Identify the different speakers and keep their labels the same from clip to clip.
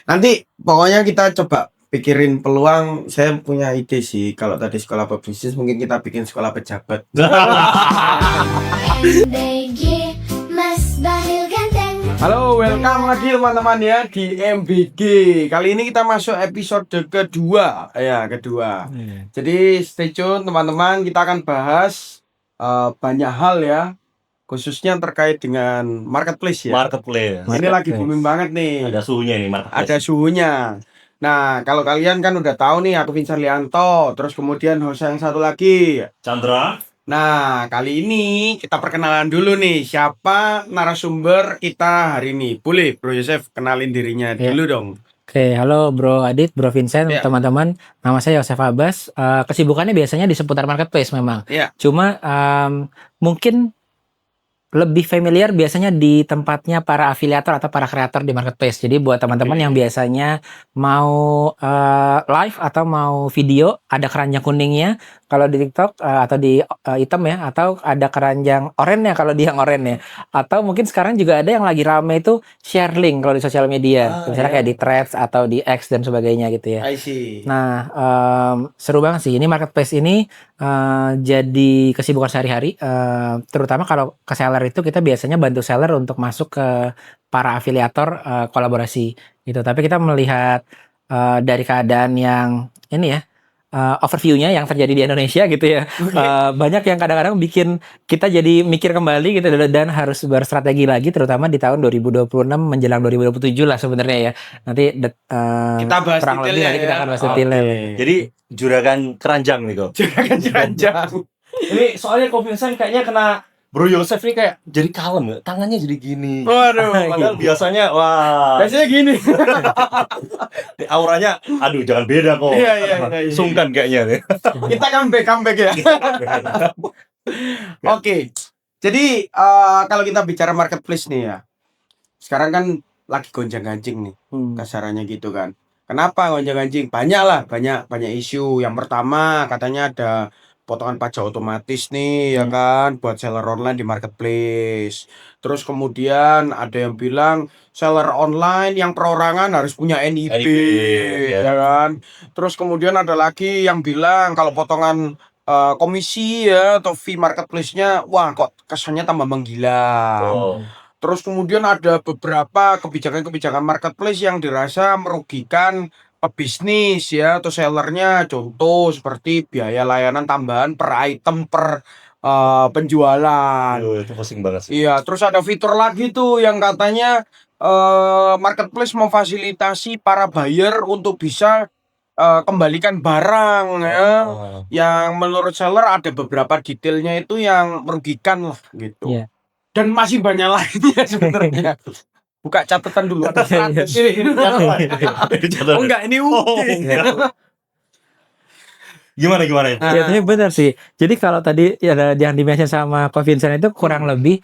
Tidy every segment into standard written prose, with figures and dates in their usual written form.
Speaker 1: Nanti pokoknya kita coba pikirin peluang. Saya punya ide sih. Kalau tadi sekolah pebisnis, mungkin kita bikin sekolah pejabat.
Speaker 2: MBG Mas Bahlil Ganteng.
Speaker 1: Halo, welcome lagi teman-teman ya di MBG. Kali ini kita masuk episode kedua. Kedua. Jadi stay tune teman-teman. Kita akan bahas banyak hal ya. Khususnya terkait dengan marketplace ya.
Speaker 3: Marketplace.
Speaker 1: Ini lagi booming banget nih.
Speaker 3: Ada suhunya nih marketplace.
Speaker 1: Ada suhunya. Nah, kalau kalian kan udah tahu nih, aku Vincent Lianto. Terus kemudian host yang satu lagi,
Speaker 3: Chandra.
Speaker 1: Nah, kali ini kita perkenalan dulu nih. Siapa narasumber kita hari ini? Boleh, Bro Yosef, kenalin dirinya dulu dong.
Speaker 4: Oke, halo Bro Adit, Bro Vincent,
Speaker 1: Ya.
Speaker 4: teman-teman. Nama saya Yosef Abbas. Kesibukannya biasanya di seputar marketplace memang.
Speaker 1: Ya.
Speaker 4: Cuma mungkin lebih familiar biasanya di tempatnya para afiliator atau para kreator di marketplace. Jadi buat teman-teman yang biasanya mau live atau mau video, ada keranjang kuningnya kalau di TikTok atau di hitam ya, atau ada keranjang oranye kalau di yang oranye. Atau mungkin sekarang juga ada yang lagi rame itu share link kalau di sosial media. Misalnya kayak di Threads atau di X dan sebagainya gitu ya.
Speaker 1: I see.
Speaker 4: Nah, seru banget sih. Ini marketplace ini jadi kesibukan sehari-hari. Terutama kalau ke seller itu kita biasanya bantu seller untuk masuk ke para afiliator kolaborasi gitu. Tapi kita melihat dari keadaan yang ini ya, overview-nya yang terjadi di Indonesia gitu ya. Banyak yang kadang-kadang bikin kita jadi mikir kembali gitu dan harus berstrategi lagi, terutama di tahun 2026 menjelang 2027 lah sebenarnya ya. Nanti
Speaker 1: Kita bahas
Speaker 4: kurang lebih
Speaker 1: detailnya
Speaker 4: nanti kita
Speaker 1: ya.
Speaker 4: akan bahas detailnya.
Speaker 3: Jadi juragan keranjang nih kok.
Speaker 1: Jangan.
Speaker 3: Ini soalnya kok Vincent kayaknya kena Bro Yosef nih kayak jadi kalem, tangannya jadi gini.
Speaker 1: Waduh.
Speaker 3: Padahal biasanya wah,
Speaker 1: Biasanya gini.
Speaker 3: auranya aduh jangan beda kok.
Speaker 1: Iya.
Speaker 3: Sungkan kayaknya nih.
Speaker 1: Kita comeback ya. Oke. Jadi kalau kita bicara marketplace nih ya. Sekarang kan lagi gonjang-ganjing nih. Kasarannya gitu kan. Kenapa gonjang-ganjing? Banyak isu. Yang pertama katanya ada potongan pajak otomatis nih ya kan buat seller online di marketplace. Terus kemudian ada yang bilang seller online yang perorangan harus punya NIP ya kan. Terus kemudian ada lagi yang bilang kalau potongan komisi ya atau fee marketplace-nya wah kok kesannya tambah menggila. Terus kemudian ada beberapa kebijakan-kebijakan marketplace yang dirasa merugikan pebisnis ya atau sellernya. Contoh seperti biaya layanan tambahan per item per penjualan.
Speaker 3: Itu pusing banget sih.
Speaker 1: Iya, terus ada fitur lagi tuh yang katanya marketplace memfasilitasi para buyer untuk bisa kembalikan barang ya. Yang menurut seller ada beberapa detailnya itu yang merugikan lah gitu.
Speaker 4: Iya.
Speaker 1: Dan masih banyak lainnya sebenarnya. Buka catatan dulu ada 100 ini. Oh enggak, ini
Speaker 3: Gimana ya?
Speaker 4: Ya, tapi benar sih. Jadi kalau tadi ya, yang di-mention sama Ko Vincent itu kurang lebih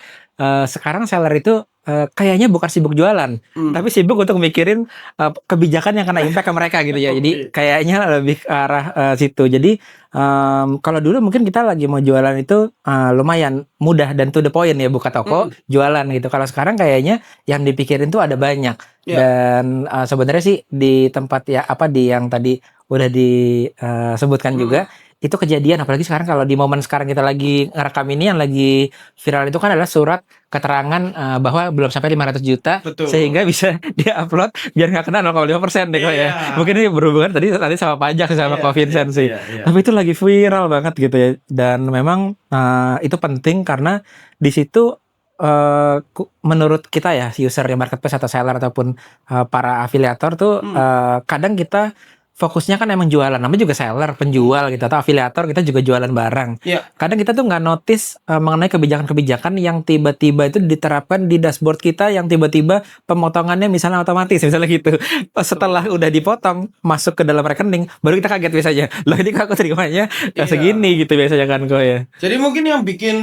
Speaker 4: sekarang seller itu kayaknya bukan sibuk jualan, tapi sibuk untuk mikirin kebijakan yang kena impact ke mereka gitu ya. Jadi kayaknya lebih ke arah situ. Jadi kalau dulu mungkin kita lagi mau jualan itu lumayan mudah dan to the point ya, buka toko jualan gitu. Kalau sekarang kayaknya yang dipikirin tuh ada banyak. Dan sebenarnya sih di tempat ya di yang tadi udah disebutkan juga itu kejadian, apalagi sekarang kalau di momen sekarang kita lagi ngerekam ini yang lagi viral itu kan adalah surat keterangan bahwa belum sampai 500 juta.
Speaker 1: Betul.
Speaker 4: Sehingga bisa dia-upload biar nggak kena 0,5% deh kok ya. Mungkin ini berhubungan tadi sama pajak sama Ko Vincent sih. Tapi itu lagi viral banget gitu ya. Dan memang itu penting karena di situ menurut kita ya user yang marketplace atau seller ataupun para afiliator tuh kadang kita fokusnya kan emang jualan, namanya juga seller, penjual gitu atau afiliator, kita juga jualan barang. Kadang kita tuh nggak notice mengenai kebijakan-kebijakan yang tiba-tiba itu diterapkan di dashboard kita, yang tiba-tiba pemotongannya misalnya otomatis, misalnya gitu. Setelah udah dipotong masuk ke dalam rekening, baru kita kaget biasanya. Loh ini kok aku terimanya segini gitu biasanya kan kok ya.
Speaker 1: Jadi mungkin yang bikin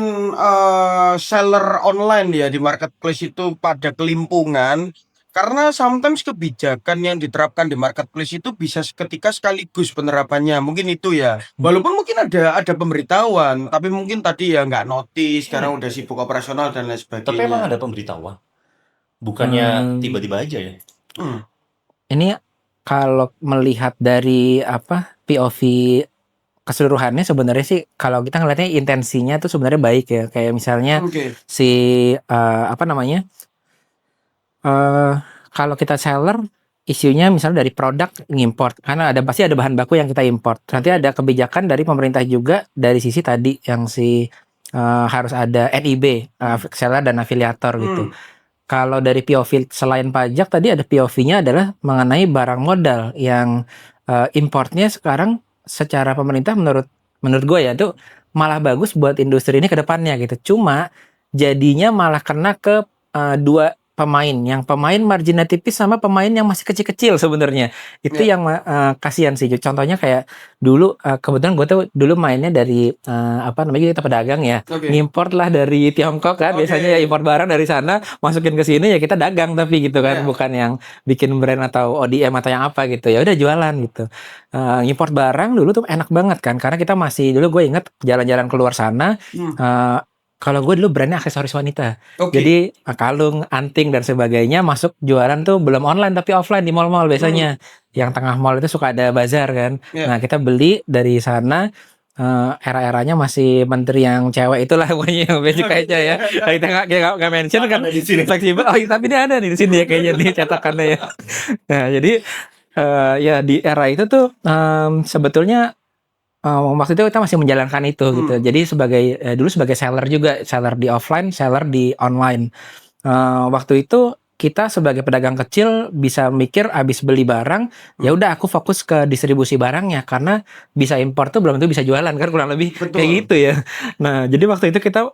Speaker 1: seller online ya di marketplace itu pada kelimpungan karena sometimes kebijakan yang diterapkan di marketplace itu bisa seketika sekaligus penerapannya, mungkin itu ya. Walaupun mungkin ada pemberitahuan, tapi mungkin tadi ya nggak notice, sekarang udah sibuk operasional dan lain sebagainya.
Speaker 3: Tapi emang ada pemberitahuan, bukannya tiba-tiba aja ya?
Speaker 4: ini kalau melihat dari POV keseluruhannya sebenarnya sih kalau kita ngelihatnya intensinya tuh sebenarnya baik ya. Kayak misalnya
Speaker 1: Oke.
Speaker 4: si apa namanya? eh Kalau kita seller isunya misalnya dari produk ngimport karena pasti ada bahan baku yang kita import. Nanti ada kebijakan dari pemerintah juga dari sisi tadi yang harus ada NIB, seller dan afiliator gitu.
Speaker 1: Hmm.
Speaker 4: Kalau dari POV selain pajak tadi ada POV-nya adalah mengenai barang modal yang importnya sekarang secara pemerintah menurut gue ya itu malah bagus buat industri ini ke depannya gitu. Cuma jadinya malah kena ke dua pemain, yang pemain marginnya tipis sama pemain yang masih kecil-kecil sebenarnya. Itu yang kasihan sih. Contohnya kayak dulu kebetulan gue tuh dulu mainnya dari apa namanya kita pedagang ya.
Speaker 1: Oke.
Speaker 4: Ngimport lah dari Tiongkok kan,
Speaker 1: Oke.
Speaker 4: biasanya ya import barang dari sana masukin ke sini ya kita dagang tapi gitu kan,
Speaker 1: Iya.
Speaker 4: bukan yang bikin brand atau ODM atau yang apa gitu. Ya udah jualan gitu. Import barang dulu tuh enak banget kan karena kita masih dulu gue inget jalan-jalan keluar sana kalau gue dulu brandnya aksesoris wanita.
Speaker 1: Oke.
Speaker 4: Jadi kalung, anting dan sebagainya masuk jualan tuh belum online tapi offline di mall-mall biasanya. Yang tengah mall itu suka ada bazar kan.
Speaker 1: Iya.
Speaker 4: Nah kita beli dari sana. Era-eranya masih menteri yang cewek itulah pokoknya yang basic aja ya. Kita nggak mention kan
Speaker 3: Ada di sini.
Speaker 4: fleksibel. Oh tapi ini ada nih di sini ya kayaknya nih cetakannya ya. Nah jadi ya di era itu tuh sebetulnya waktu itu kita masih menjalankan itu gitu. Jadi dulu sebagai seller juga, seller di offline, seller di online. Waktu itu kita sebagai pedagang kecil bisa mikir abis beli barang, ya udah aku fokus ke distribusi barangnya karena bisa impor tuh belum tentu bisa jualan kan kurang lebih kayak gitu ya. Nah, jadi waktu itu kita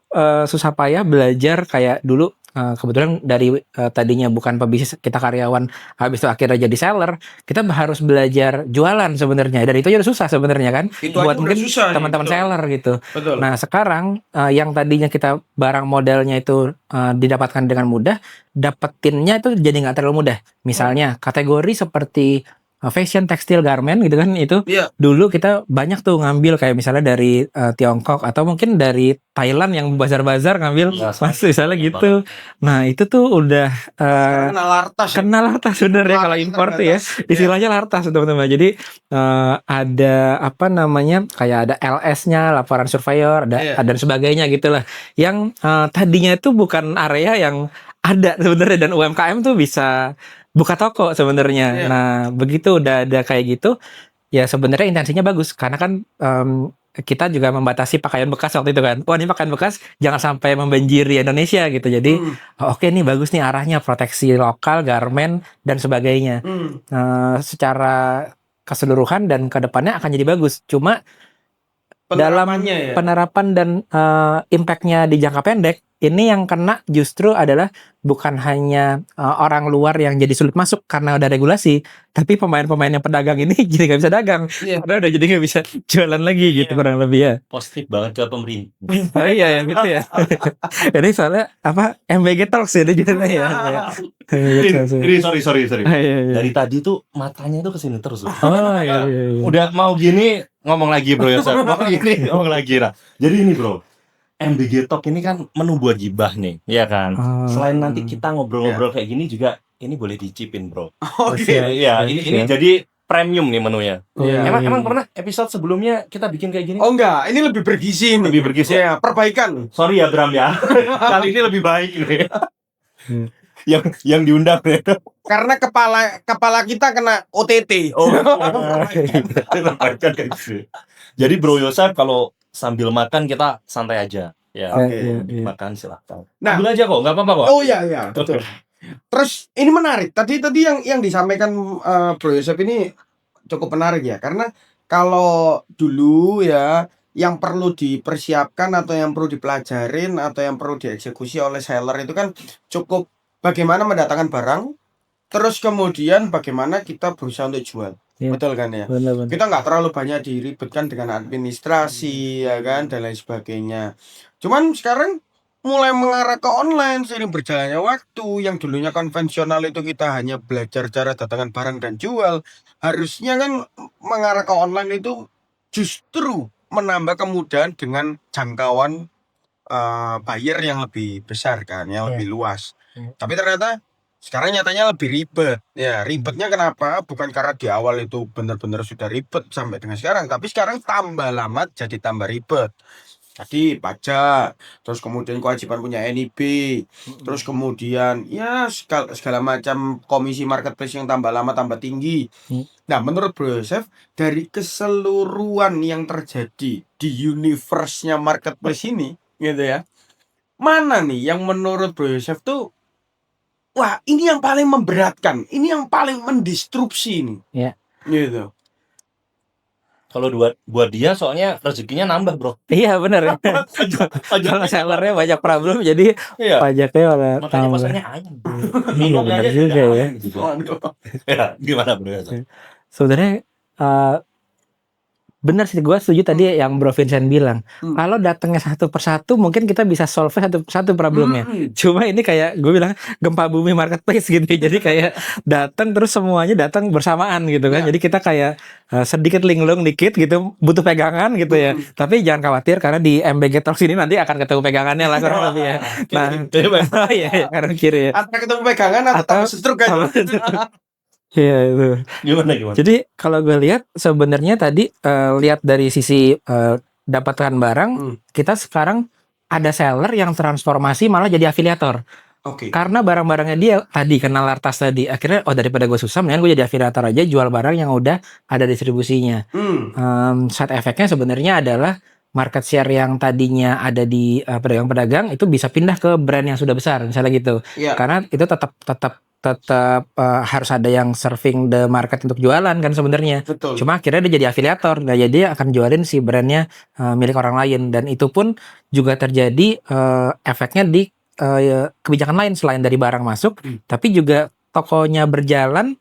Speaker 4: susah payah belajar kayak dulu kebetulan dari tadinya bukan pebisnis kita karyawan, habis itu akhirnya jadi seller, kita harus belajar jualan sebenarnya dan itu aja udah susah sebenarnya kan
Speaker 1: Itu
Speaker 4: buat
Speaker 1: aja udah
Speaker 4: mungkin
Speaker 1: susah nih,
Speaker 4: teman-teman
Speaker 1: betul.
Speaker 4: seller gitu.
Speaker 1: Betul.
Speaker 4: Nah, sekarang yang tadinya kita barang modalnya itu didapatkan dengan mudah, dapetinnya itu jadi nggak terlalu mudah. Misalnya kategori seperti fashion, tekstil, garment gitu kan itu
Speaker 1: Iya.
Speaker 4: dulu kita banyak tuh ngambil kayak misalnya dari Tiongkok atau mungkin dari Thailand yang bazar-bazar ngambil masuk misalnya gitu. Nah itu tuh udah
Speaker 1: Sekarang kena lartas. Ya.
Speaker 4: kenal lartas sebenarnya kalau impor tuh ya istilahnya lartas teman-teman. Jadi ada apa namanya kayak ada LS-nya laporan surveyor ada dan sebagainya gitulah yang tadinya itu bukan area yang ada sebenarnya dan UMKM tuh bisa buka toko sebenarnya. Nah begitu udah ada kayak gitu ya sebenarnya intensinya bagus karena kan kita juga membatasi pakaian bekas waktu itu kan. Wah ini pakaian bekas jangan sampai membanjiri Indonesia gitu. Jadi oke nih bagus nih arahnya proteksi lokal, garment dan sebagainya. Secara keseluruhan dan kedepannya akan jadi bagus. Cuma dalam penerapan dan impact-nya di jangka pendek ini yang kena justru adalah bukan hanya orang luar yang jadi sulit masuk karena udah regulasi, tapi pemain-pemain yang pedagang ini jadi nggak bisa dagang karena udah jadi nggak bisa jualan lagi gitu kurang lebih ya.
Speaker 3: Positif banget ke pemerintah.
Speaker 4: Oh iya ya gitu ya. Ini soalnya apa MBG Talks ya judulnya ya.
Speaker 3: Ini sorry.
Speaker 4: Iya.
Speaker 3: Dari tadi tuh matanya tuh kesini terus.
Speaker 4: Oh iya.
Speaker 3: Udah mau gini ngomong lagi bro ya. Mau gini ngomong lagi lah. Jadi ini bro. MBG Talk ini kan menu buat gibah nih, ya kan. Selain nanti kita ngobrol-ngobrol kayak gini juga, ini boleh dicipin bro.
Speaker 1: Oke.
Speaker 3: Iya, ini jadi premium nih menunya.
Speaker 1: Iya.
Speaker 3: Emang pernah episode sebelumnya kita bikin kayak gini?
Speaker 1: Oh enggak, ini lebih bergizi nih.
Speaker 3: Lebih bergizi.
Speaker 1: Ya, perbaikan.
Speaker 3: Sorry ya Bram ya. Kali ini lebih baik nih. yang diundang ya.
Speaker 1: Karena kepala kita kena OTT.
Speaker 3: Oh. Perbaikan kayak gitu. Jadi Bro Yosef kalau sambil makan kita santai aja. Ya.
Speaker 1: Oke.
Speaker 3: Makan silakan.
Speaker 1: Nah,
Speaker 3: ambil aja kok, nggak apa-apa kok.
Speaker 1: Oh iya, betul. Terus ini menarik. Tadi yang disampaikan Bro Yosef ini cukup menarik ya, karena kalau dulu ya yang perlu dipersiapkan atau yang perlu dipelajarin atau yang perlu dieksekusi oleh seller itu kan cukup bagaimana mendatangkan barang, terus kemudian bagaimana kita berusaha untuk jual. Betul kan ya?
Speaker 4: Benar.
Speaker 1: Kita nggak terlalu banyak diribetkan dengan administrasi ya kan dan lain sebagainya. Cuman sekarang mulai mengarah ke online seiring berjalannya waktu. Yang dulunya konvensional itu kita hanya belajar cara datangkan barang dan jual, harusnya kan mengarah ke online itu justru menambah kemudahan dengan jangkauan buyer yang lebih besar kan, yang lebih luas. Tapi ternyata Sekarang nyatanya lebih ribet. Ya, ribetnya kenapa? Bukan karena di awal itu benar-benar sudah ribet sampai dengan sekarang, tapi sekarang tambah lama jadi tambah ribet. Tadi pajak, terus kemudian kewajiban punya NIB, terus kemudian ya segala macam komisi marketplace yang tambah lama tambah tinggi.
Speaker 4: Hmm.
Speaker 1: Nah, menurut Bro Yosef, dari keseluruhan yang terjadi di universe-nya marketplace ini, gitu ya, mana nih yang menurut Bro Yosef tuh, wah ini yang paling memberatkan, ini yang paling mendistrupsi nih,
Speaker 4: Ya.
Speaker 1: gitu.
Speaker 3: Kalau buat dia soalnya rezekinya nambah, Bro.
Speaker 4: Iya benar ya. Kalau sellernya banyak problem, jadi
Speaker 3: Iya.
Speaker 4: pajaknya malah
Speaker 3: Makanya
Speaker 4: tambah.
Speaker 3: pasarnya ayam.
Speaker 4: Iya benar juga ya.
Speaker 3: Waduh. Ya, gimana, Bro?
Speaker 4: Sebenarnya benar sih, gue setuju tadi yang Bro Vincent bilang. Kalau datangnya satu persatu mungkin kita bisa solve satu persatu problemnya. Cuma ini kayak gue bilang gempa bumi marketplace gitu. Jadi kayak datang terus semuanya datang bersamaan gitu kan.
Speaker 1: Ya.
Speaker 4: Jadi kita kayak sedikit linglung dikit gitu, butuh pegangan gitu ya. Tapi jangan khawatir karena di MBG Talks ini nanti akan ketemu pegangannya lah kurang lebih ya. Nah, iya kanan kiri ya.
Speaker 1: Antara ketemu pegangan atau setruk kan?
Speaker 4: Iya itu.
Speaker 3: Gimana?
Speaker 4: Jadi kalau gue lihat sebenarnya tadi lihat dari sisi dapatkan barang, kita sekarang ada seller yang transformasi malah jadi afiliator.
Speaker 1: Oke.
Speaker 4: Karena barang-barangnya dia tadi kenal lartas tadi, akhirnya daripada gue susah, mendingan gue jadi afiliator aja, jual barang yang udah ada distribusinya. Side effect-nya sebenarnya adalah market share yang tadinya ada di pedagang-pedagang itu bisa pindah ke brand yang sudah besar, misalnya gitu.
Speaker 1: Iya.
Speaker 4: Karena itu tetap harus ada yang serving the market untuk jualan kan sebenarnya.
Speaker 1: Betul.
Speaker 4: Cuma akhirnya dia jadi afiliator. Nah, jadi dia akan jualin si brandnya milik orang lain, dan itu pun juga terjadi efeknya di kebijakan lain selain dari barang masuk, tapi juga tokonya berjalan.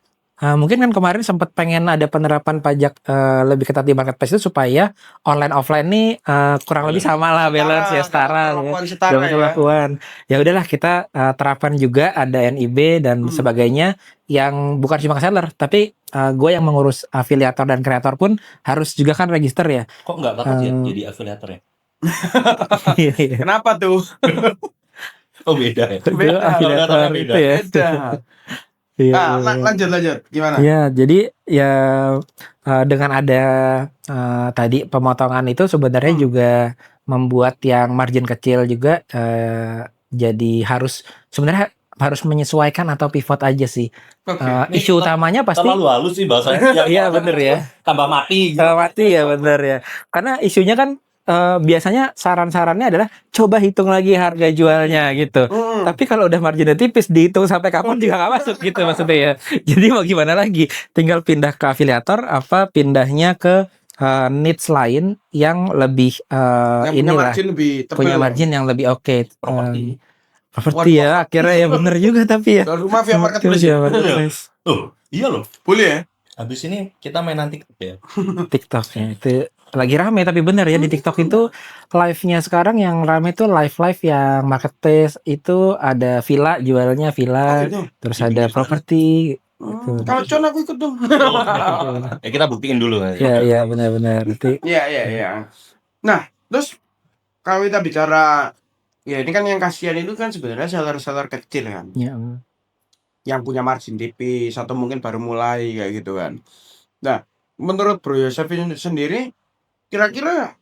Speaker 4: Mungkin kan kemarin sempat pengen ada penerapan pajak lebih ketat di marketplace itu supaya online offline nih kurang lebih sama lah, balance ya, setara ya, kelakuan. Ya udahlah kita terapkan juga ada NIB dan sebagainya yang bukan cuma ke seller, tapi gue yang mengurus afiliator dan kreator pun harus juga kan register ya.
Speaker 3: Kok nggak takut ya jadi afiliatornya?
Speaker 1: Kenapa tuh?
Speaker 3: Oh beda ya.
Speaker 4: Beda, afiliator itu ya.
Speaker 1: Beda.
Speaker 4: Iya.
Speaker 1: Lanjut gimana?
Speaker 4: Ya, jadi ya dengan ada tadi pemotongan itu sebenarnya juga membuat yang margin kecil juga jadi sebenarnya harus menyesuaikan atau pivot aja sih. Isu utamanya pasti
Speaker 3: terlalu halus sih bahasanya.
Speaker 4: Iya bener ya.
Speaker 3: Tambah mati.
Speaker 4: Tambah mati ya bener ya. Karena isunya kan biasanya saran-sarannya adalah coba hitung lagi harga jualnya gitu. Tapi kalau udah marginnya tipis, dihitung sampai kapan juga nggak masuk gitu maksudnya ya. Jadi mau gimana lagi? Tinggal pindah ke afiliator apa pindahnya ke niche lain yang lebih punya margin yang lebih oke. Properti ya akhirnya ya bener juga tapi ya.
Speaker 1: Rumah via marketplace ya.
Speaker 3: Oh iya loh.
Speaker 1: Boleh ya.
Speaker 3: Habis ini kita main nanti ya.
Speaker 4: TikToknya itu lagi rame, tapi bener ya di TikTok itu live-nya sekarang yang rame tuh live yang marketplace itu ada villa, jualnya villa, terus ada properti.
Speaker 1: Kalau Con aku ikut dong.
Speaker 3: Ya kita buktiin dulu.
Speaker 4: Iya benar-benar.
Speaker 1: Iya. Nah, terus kalau kita bicara ya ini kan yang kasihan itu kan sebenarnya seller-seller kecil kan.
Speaker 4: Ya.
Speaker 1: Yang punya margin tipis atau mungkin baru mulai kayak gitu kan. Nah, menurut Bro Yosef sendiri kira-kira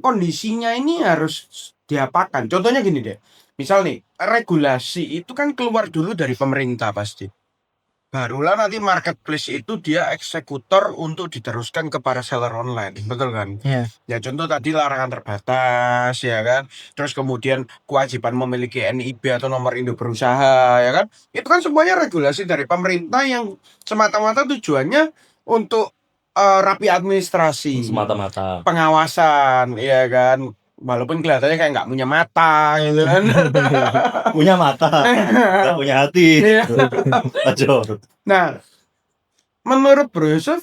Speaker 1: kondisinya ini harus diapakan? Contohnya gini deh. Misal nih, regulasi itu kan keluar dulu dari pemerintah pasti. Barulah nanti marketplace itu dia eksekutor untuk diteruskan kepada seller online, betul kan?
Speaker 4: Iya.
Speaker 1: Ya contoh tadi larangan terbatas, ya kan? Terus kemudian kewajiban memiliki NIB atau nomor induk berusaha, ya kan? Itu kan semuanya regulasi dari pemerintah yang semata-mata tujuannya untuk rapi administrasi,
Speaker 3: semata-mata
Speaker 1: pengawasan, ya kan? Walaupun kelihatannya kayak nggak punya mata gitu kan.
Speaker 3: punya mata nggak punya hati.
Speaker 1: Nah, menurut Bro Yosef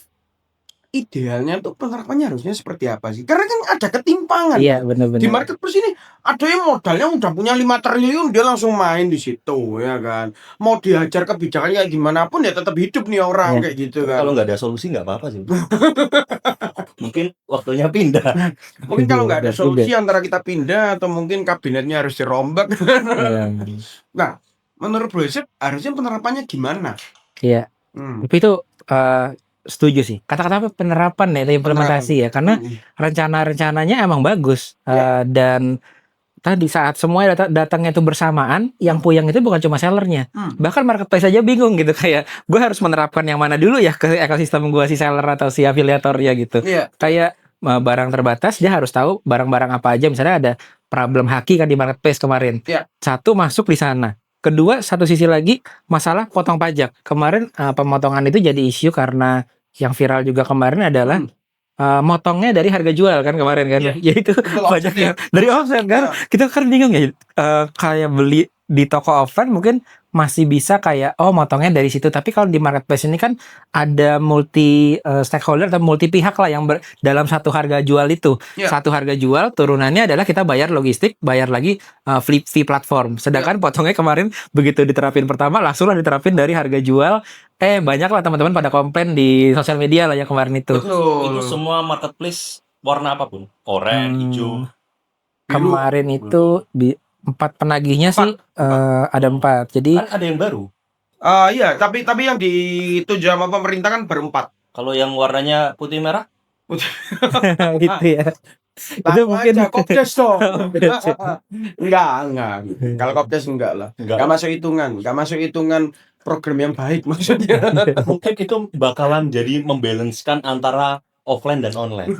Speaker 1: idealnya tuh penerapannya harusnya seperti apa sih? Karena kan ada ketimpangan.
Speaker 4: Iya benar-benar.
Speaker 1: Di marketplace ini ada yang modalnya udah punya 5 triliun dia langsung main di situ, ya kan? Mau diajar kebijakannya kayak gimana pun ya tetap hidup nih orang kayak gitu kan.
Speaker 3: Kalau nggak ada solusi nggak apa-apa sih. Mungkin waktunya pindah.
Speaker 1: Mungkin kalau nggak ada solusi antara kita pindah atau mungkin kabinetnya harus dirombak.
Speaker 4: Iya.
Speaker 1: Nah, menurut Bro Yosep harusnya penerapannya gimana?
Speaker 4: Iya.
Speaker 1: Hmm.
Speaker 4: Tapi itu setuju sih. Kata-kata apa, penerapan ya, itu implementasi ya. Karena rencana-rencananya emang bagus. Dan tadi saat semuanya datangnya itu bersamaan, yang puyeng itu bukan cuma sellernya. Bahkan marketplace aja bingung gitu, kayak gue harus menerapkan yang mana dulu ya ke ekosistem gue, si seller atau si afiliator ya gitu.
Speaker 1: Iya.
Speaker 4: Kayak barang terbatas, dia harus tahu barang-barang apa aja. Misalnya ada problem haki kan di marketplace kemarin.
Speaker 1: Iya.
Speaker 4: Satu, masuk di sana. Kedua, satu sisi lagi masalah potong pajak. Kemarin pemotongan itu jadi isu karena yang viral juga kemarin adalah motongnya dari harga jual kan kemarin kan.
Speaker 1: Iya.
Speaker 4: Yaitu pajaknya dari offset kan. Kita kan bingung ya, kayak beli di toko offline mungkin masih bisa kayak motongnya dari situ, tapi kalau di marketplace ini kan ada multi stakeholder atau multi pihak lah yang dalam satu harga jual itu.
Speaker 1: Iya.
Speaker 4: Satu harga jual turunannya adalah kita bayar logistik, bayar lagi fee platform. Sedangkan potongnya kemarin begitu diterapin pertama langsung lah diterapin dari harga jual. Banyak lah teman-teman pada komplain di sosial media lah ya kemarin itu.
Speaker 3: Itu semua marketplace warna apapun, oranye, hijau.
Speaker 4: Kemarin itu 4 penagihnya sih ada 4. Jadi
Speaker 3: Kan ada yang baru.
Speaker 1: Iya, tapi yang ditunjuk sama pemerintah kan baru 4.
Speaker 3: Kalau yang warnanya putih merah,
Speaker 4: gitu ya. Itu mungkin
Speaker 1: Kopdes dong. Enggak. Kalau Kopdes enggak lah. Enggak masuk hitungan program yang baik maksudnya.
Speaker 3: mungkin itu bakalan jadi membalancekan antara offline dan online.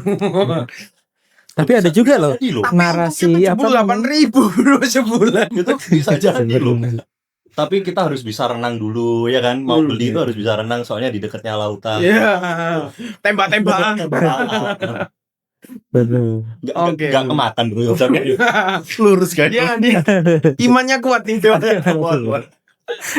Speaker 4: tapi ada juga loh
Speaker 3: Jadi loh,
Speaker 4: narasi apa
Speaker 1: 8.000 bro sebulan.
Speaker 3: itu bisa jadi loh. Tapi kita harus bisa renang dulu ya kan. Mau beli itu harus bisa renang soalnya di dekatnya lautan.
Speaker 1: Iya. Tembak-tembakan.
Speaker 4: Betul.
Speaker 1: Oke.
Speaker 3: Gak kemakan bro. Lurus kan.
Speaker 1: Dia imannya kuat nih.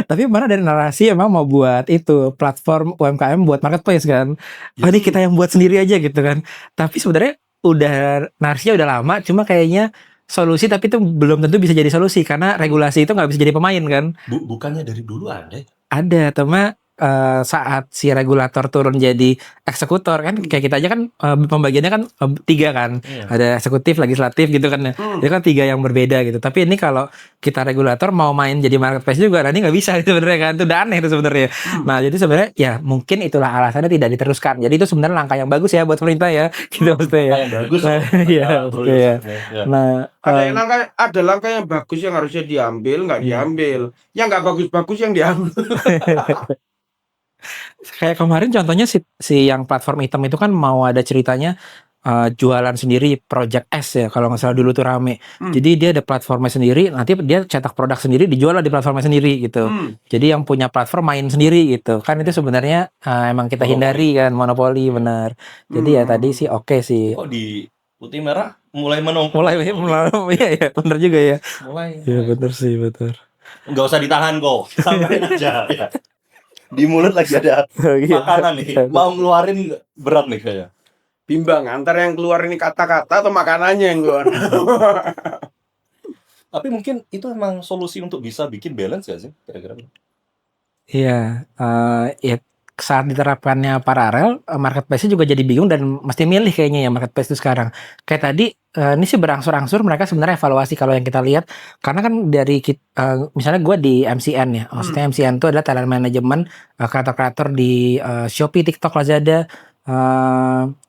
Speaker 4: Tapi mana dari narasi emang mau buat itu platform UMKM buat marketplace kan. Ini kita yang buat sendiri aja gitu kan. Tapi sebenarnya udah narasinya udah lama, cuma kayaknya solusi tapi itu belum tentu bisa jadi solusi karena regulasi itu nggak bisa jadi pemain kan.
Speaker 3: Bukannya dari dulu ada?
Speaker 4: Ada, cuma saat si regulator turun jadi eksekutor kan, kayak kita aja kan pembagiannya kan 3 kan.
Speaker 3: Iya.
Speaker 4: Ada eksekutif, legislatif gitu kan. Itu kan 3 yang berbeda gitu. Tapi ini kalau kita regulator mau main jadi marketplace juga, nah ini nggak bisa sebenarnya kan. Itu udah aneh itu sebenarnya. Nah jadi sebenarnya ya mungkin itulah alasannya tidak diteruskan. Jadi itu sebenarnya langkah yang bagus ya buat pemerintah ya. Gitu maksudnya ya.
Speaker 3: Yang bagus.
Speaker 4: Iya, betul ya. Nah,
Speaker 1: Ada langkah yang bagus yang harusnya diambil, nggak diambil. Yang nggak bagus-bagus yang diambil.
Speaker 4: kayak kemarin contohnya si yang platform hitam itu kan mau ada ceritanya jualan sendiri Project S ya kalau nggak salah dulu tuh rame. Jadi dia ada platformnya sendiri, nanti dia cetak produk sendiri dijual di platformnya sendiri gitu. Jadi yang punya platform main sendiri gitu. Kan itu sebenarnya emang kita hindari kan, monopoli benar. Jadi ya tadi sih oke sih.
Speaker 3: Kok di putih merah mulai
Speaker 4: Iya benar juga ya.
Speaker 3: mulai.
Speaker 4: Iya benar sih betul.
Speaker 3: Nggak usah ditahan kok, sampein aja ya. Di mulut lagi ada makanan nih, mau ngeluarin berat nih kayaknya.
Speaker 1: Bimbang antara yang keluar ini kata-kata atau makanannya yang keluar.
Speaker 3: Tapi mungkin itu emang solusi untuk bisa bikin balance gak sih kira-kira?
Speaker 4: Iya, ya saat diterapkannya paralel, marketplace juga jadi bingung dan mesti milih kayaknya ya marketplace itu sekarang. Kayak tadi, ini sih berangsur-angsur mereka sebenarnya evaluasi kalau yang kita lihat, karena kan dari misalnya gue di MCN ya, maksudnya MCN itu adalah talent management kreator-kreator di Shopee, TikTok, Lazada,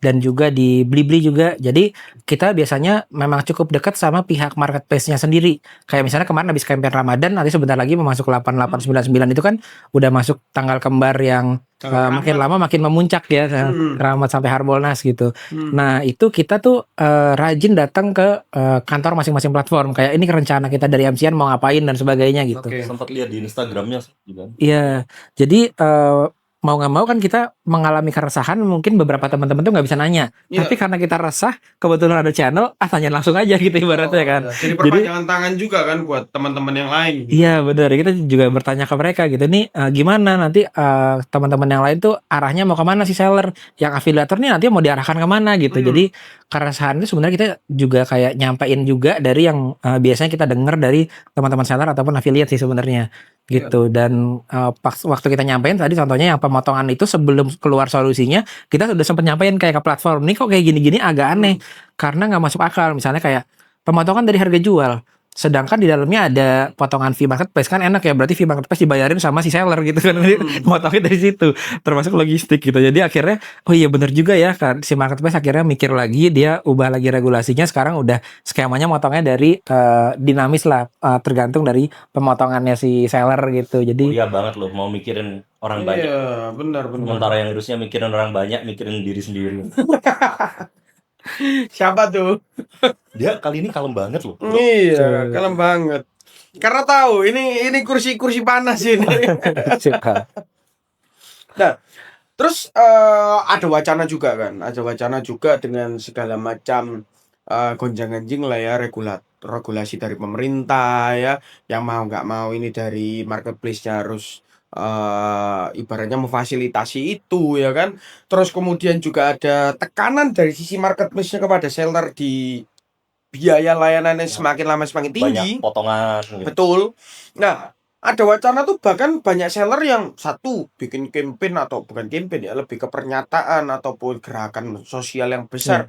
Speaker 4: dan juga di Blibli juga. Jadi kita biasanya memang cukup dekat sama pihak marketplace-nya sendiri. Kayak misalnya kemarin habis campaign Ramadan, nanti sebentar lagi mau masuk 8899 itu kan udah masuk tanggal kembar yang makin lama makin memuncak ya, Ramadan sampai Harbolnas gitu. Nah itu kita tuh rajin datang ke kantor masing-masing platform. Kayak ini rencana kita dari MCN mau ngapain dan sebagainya gitu.
Speaker 3: Sempat lihat di Instagramnya juga.
Speaker 4: Iya, jadi mau nggak mau kan kita mengalami keresahan, mungkin beberapa teman-teman tuh nggak bisa nanya. Tapi karena kita resah, kebetulan ada channel, tanya langsung aja gitu ibaratnya kan.
Speaker 1: Jadi perpanjangan tangan juga kan buat teman-teman yang lain.
Speaker 4: Iya benar, kita juga bertanya ke mereka gitu nih, gimana nanti teman-teman yang lain tuh arahnya mau kemana sih seller, yang afiliator nih nanti mau diarahkan kemana gitu. Jadi keresahan itu sebenarnya kita juga kayak nyampein juga dari yang biasanya kita dengar dari teman-teman seller ataupun affiliate sih sebenarnya gitu. Dan pas waktu kita nyampein tadi contohnya yang pemotongan itu sebelum keluar solusinya, kita sudah sempat nyampein kayak ke platform nih kok kayak gini-gini agak aneh karena nggak masuk akal. Misalnya kayak pemotongan dari harga jual, sedangkan di dalamnya ada potongan fee marketplace, kan enak ya, berarti fee marketplace dibayarin sama si seller gitu kan. Motongnya dari situ, termasuk logistik gitu. Jadi akhirnya oh iya bener juga ya kan, si marketplace akhirnya mikir lagi, dia ubah lagi regulasinya, sekarang udah skemanya motongnya dari dinamis lah, tergantung dari pemotongannya si seller gitu. Jadi
Speaker 3: Iya banget loh, mau mikirin orang banyak.
Speaker 1: Iya, benar.
Speaker 3: Sementara yang harusnya mikirin orang banyak, mikirin diri sendiri.
Speaker 1: Siapa tuh?
Speaker 3: Dia kali ini kalem banget loh.
Speaker 1: Iya, kalem banget. Karena tahu ini kursi panas ini. Nah, terus ada wacana juga kan, dengan segala macam gonjang-ganjing lah ya, regulasi dari pemerintah ya, yang mau nggak mau ini dari marketplace-nya harus ibaratnya memfasilitasi itu ya kan. Terus kemudian juga ada tekanan dari sisi marketplace-nya kepada seller di biaya layanannya semakin lama semakin tinggi.
Speaker 3: Banyak potongan gitu.
Speaker 1: Betul. Nah, ada wacana tuh bahkan banyak seller yang satu bikin campaign, atau bukan campaign ya, lebih ke pernyataan ataupun gerakan sosial yang besar.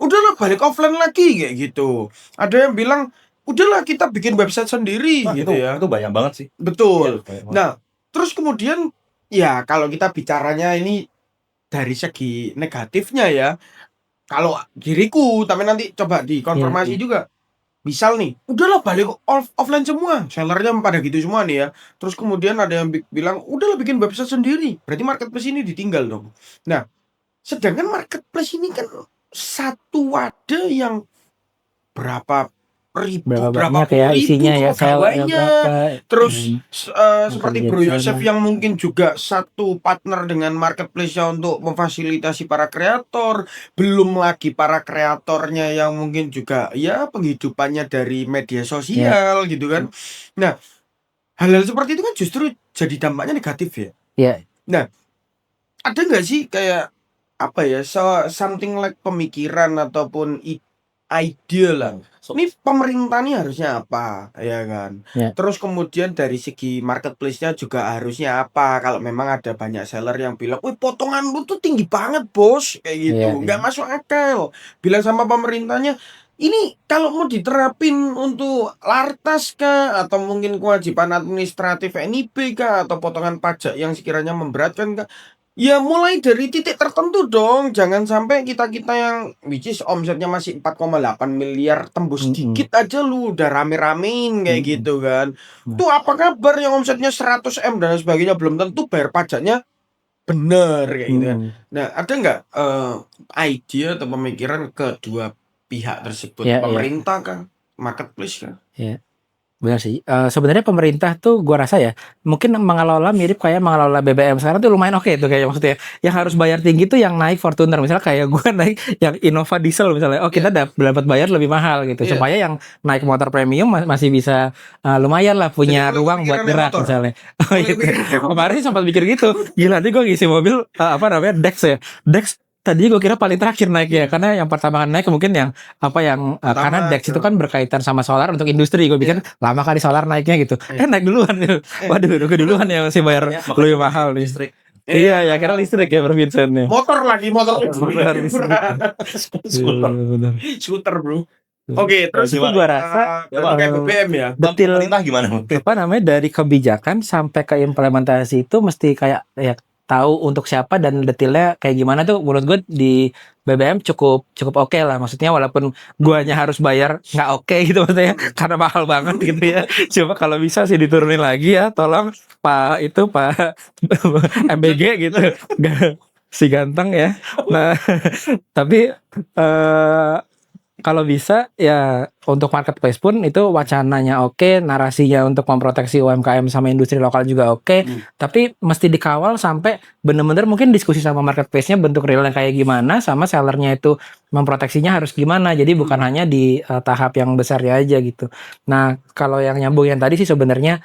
Speaker 1: Udahlah balik offline lagi kayak gitu. Ada yang bilang udahlah kita bikin website sendiri
Speaker 3: Wah,
Speaker 1: gitu ya.
Speaker 3: Itu banyak banget sih.
Speaker 1: Betul.
Speaker 3: Iya, banyak banget.
Speaker 1: Nah, terus kemudian ya kalau kita bicaranya ini dari segi negatifnya ya, kalau diriku, tapi nanti coba dikonfirmasi juga. Misal nih, udahlah balik offline semua, sellernya pada gitu semua nih ya. Terus kemudian ada yang bilang, udahlah bikin website sendiri. Berarti marketplace ini ditinggal dong. Nah, sedangkan marketplace ini kan satu wadah yang berapa
Speaker 4: banyak ya isinya ya,
Speaker 1: pegawainya. Terus seperti Bro
Speaker 4: kerja
Speaker 1: Yosef
Speaker 4: sana.
Speaker 1: yang mungkin juga satu partner dengan marketplace-nya untuk memfasilitasi para kreator, belum lagi para kreatornya yang mungkin juga ya penghidupannya dari media sosial gitu kan. Nah, hal-hal seperti itu kan justru jadi dampaknya negatif ya.
Speaker 4: Iya.
Speaker 1: Nah, ada nggak sih kayak apa ya, something like pemikiran ataupun ide lah. Ini pemerintah nih harusnya apa, ya kan?
Speaker 4: Ya.
Speaker 1: Terus kemudian dari segi marketplace-nya juga harusnya apa? Kalau memang ada banyak seller yang bilang, "Wih, potongan lu tuh tinggi banget, Bos." Kayak gitu.
Speaker 4: Iya,
Speaker 1: Nggak masuk akal. Bilang sama pemerintahnya, ini kalau mau diterapin untuk lartas kah, atau mungkin kewajiban administratif NIP kah, atau potongan pajak yang sekiranya memberatkan kah? Ya mulai dari titik tertentu dong. Jangan sampai kita-kita yang which is omsetnya masih 4,8 miliar tembus dikit aja lu udah rame-ramein kayak gitu kan. Tuh apa kabar yang omsetnya 100 M dan sebagainya, belum tentu bayar pajaknya bener kayak gitu kan. Nah, ada nggak ide atau pemikiran kedua pihak tersebut?
Speaker 4: Ya,
Speaker 1: Pemerintah kah? Marketplace kah?
Speaker 4: Ya. Benar sih. Sebenarnya pemerintah tuh gua rasa ya, mungkin mengelola mirip kayak mengelola BBM sekarang tuh lumayan oke tuh kayaknya, maksudnya. Yang harus bayar tinggi tuh yang naik Fortuner, misalnya kayak gua naik yang Innova Diesel misalnya. Oh, kita dapat bayar lebih mahal gitu.
Speaker 1: Iya.
Speaker 4: Supaya yang naik motor premium masih bisa lumayan lah punya
Speaker 1: Jadi,
Speaker 4: ruang buat
Speaker 1: kepikiran naik
Speaker 4: gerak
Speaker 1: motor.
Speaker 4: misalnya. Oh gitu. Kemarin sih sempat mikir gitu. Gila nih gua ngisi mobil apa namanya Dex ya. Dex tadi gue kira paling terakhir naik ya, karena yang pertama naik mungkin yang karena Dex itu kan berkaitan sama solar untuk industri. Gue pikir lama kali solar naiknya gitu. Naik duluan gitu. Waduh, gue duluan yang masih bayar lebih mahal nih.
Speaker 3: Listrik.
Speaker 4: Iya, ya kira listrik ya Bro Vincent nih.
Speaker 1: Motor
Speaker 4: Motor listrik.
Speaker 1: Scooter, Bro. Oke, terus
Speaker 4: itu gue rasa
Speaker 1: kayak BBM ya.
Speaker 4: detil
Speaker 3: Pemerintah gimana?
Speaker 4: apa namanya dari kebijakan sampai ke implementasi itu mesti kayak ya tahu untuk siapa dan detailnya kayak gimana tuh, menurut gue di BBM cukup oke lah, maksudnya walaupun guanya harus bayar nggak oke gitu maksudnya karena mahal banget gitu ya. Coba kalau bisa sih diturunin lagi ya, tolong Pak MBG gitu si ganteng ya. Nah tapi kalau bisa ya untuk marketplace pun itu wacananya oke, narasinya untuk memproteksi UMKM sama industri lokal juga oke, tapi mesti dikawal sampai bener-bener mungkin diskusi sama marketplace-nya bentuk realnya kayak gimana, sama sellernya itu memproteksinya harus gimana. Jadi bukan hanya di tahap yang besarnya aja gitu. Nah kalau yang nyambung yang tadi sih sebenarnya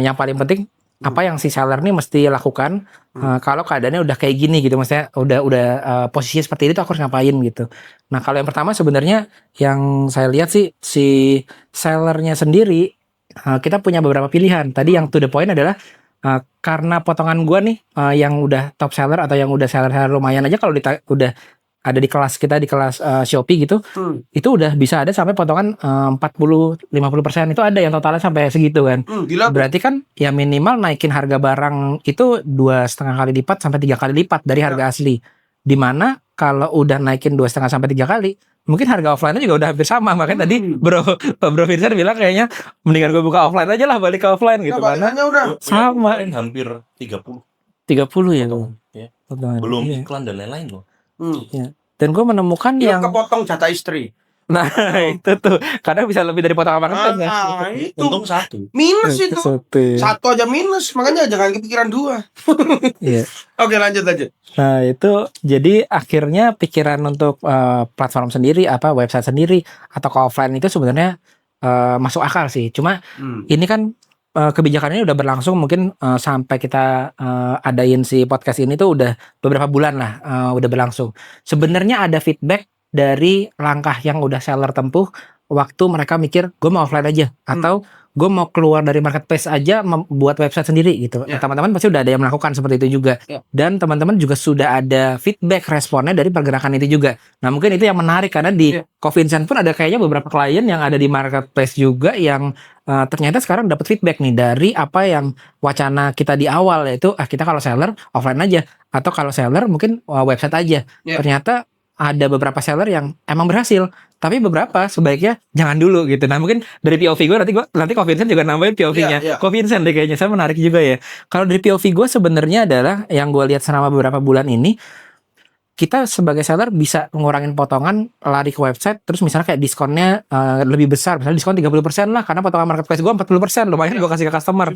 Speaker 4: yang paling penting apa yang si seller nih mesti lakukan kalau keadaannya udah kayak gini gitu, maksudnya udah posisinya seperti itu tuh aku harus ngapain gitu. Nah kalau yang pertama sebenarnya yang saya lihat sih si sellernya sendiri, kita punya beberapa pilihan. Tadi yang to the point adalah karena potongan gua nih yang udah top seller atau yang udah seller lumayan aja, kalau udah ada di kelas kita di kelas Shopee gitu,
Speaker 1: Hmm.
Speaker 4: itu udah bisa ada sampai potongan 40-50% itu ada yang totalnya sampai segitu kan.
Speaker 1: Gila tuh.
Speaker 4: Berarti kan ya minimal naikin harga barang itu 2,5 kali lipat sampai 3 kali lipat dari harga asli. Dimana kalau udah naikin 2,5 sampai 3 kali, mungkin harga offline-nya juga udah hampir sama. Makanya tadi Bro Vincent bilang kayaknya mendingan gue buka offline aja lah, balik ke offline gitu. Karena
Speaker 1: Balikannya udah.
Speaker 4: sama.
Speaker 3: hampir 30
Speaker 4: 30 ya kamu.
Speaker 3: ya.
Speaker 4: Potongan.
Speaker 3: Belum
Speaker 4: Iya.
Speaker 3: iklan dan lain-lain loh.
Speaker 4: Dan gue menemukan
Speaker 1: Yang
Speaker 4: yang
Speaker 1: kepotong jatah istri.
Speaker 4: nah itu tuh kadang bisa lebih dari potongan marketplace ya.
Speaker 1: Itu
Speaker 3: Untung satu.
Speaker 1: minus itu.
Speaker 4: Satu.
Speaker 1: Satu aja minus, makanya jangan kepikiran 2.
Speaker 4: Iya.
Speaker 1: Oke, lanjut.
Speaker 4: Nah itu jadi akhirnya pikiran untuk platform sendiri, website sendiri atau ke offline itu sebenarnya masuk akal sih. Cuma ini kan kebijakannya udah berlangsung mungkin sampai kita adain si podcast ini tuh udah beberapa bulan lah udah berlangsung. Sebenarnya ada feedback dari langkah yang udah seller tempuh waktu mereka mikir gue mau offline aja atau gue mau keluar dari marketplace aja membuat website sendiri gitu.
Speaker 1: Ya.
Speaker 4: Teman-teman pasti udah ada yang melakukan seperti itu juga.
Speaker 1: Ya.
Speaker 4: Dan teman-teman juga sudah ada feedback responnya dari pergerakan itu juga. Nah mungkin itu yang menarik karena di Covincent pun ada kayaknya beberapa klien yang ada di marketplace juga yang ternyata sekarang dapat feedback nih dari apa yang wacana kita di awal, yaitu kita kalau seller offline aja atau kalau seller mungkin website aja.
Speaker 1: Ya.
Speaker 4: Ternyata ada beberapa seller yang emang berhasil, tapi beberapa sebaiknya jangan dulu gitu. Nah mungkin dari POV gue nanti Covincent juga nambahin POV-nya.
Speaker 1: Iya.
Speaker 4: Covincent deh kayaknya, saya menarik juga ya. Kalau dari POV gue sebenarnya adalah yang gue lihat selama beberapa bulan ini, kita sebagai seller bisa ngurangin potongan, lari ke website, terus misalnya kayak diskonnya lebih besar, misalnya diskon 30% lah, karena potongan marketplace gue 40%, lumayan gue kasih ke customer.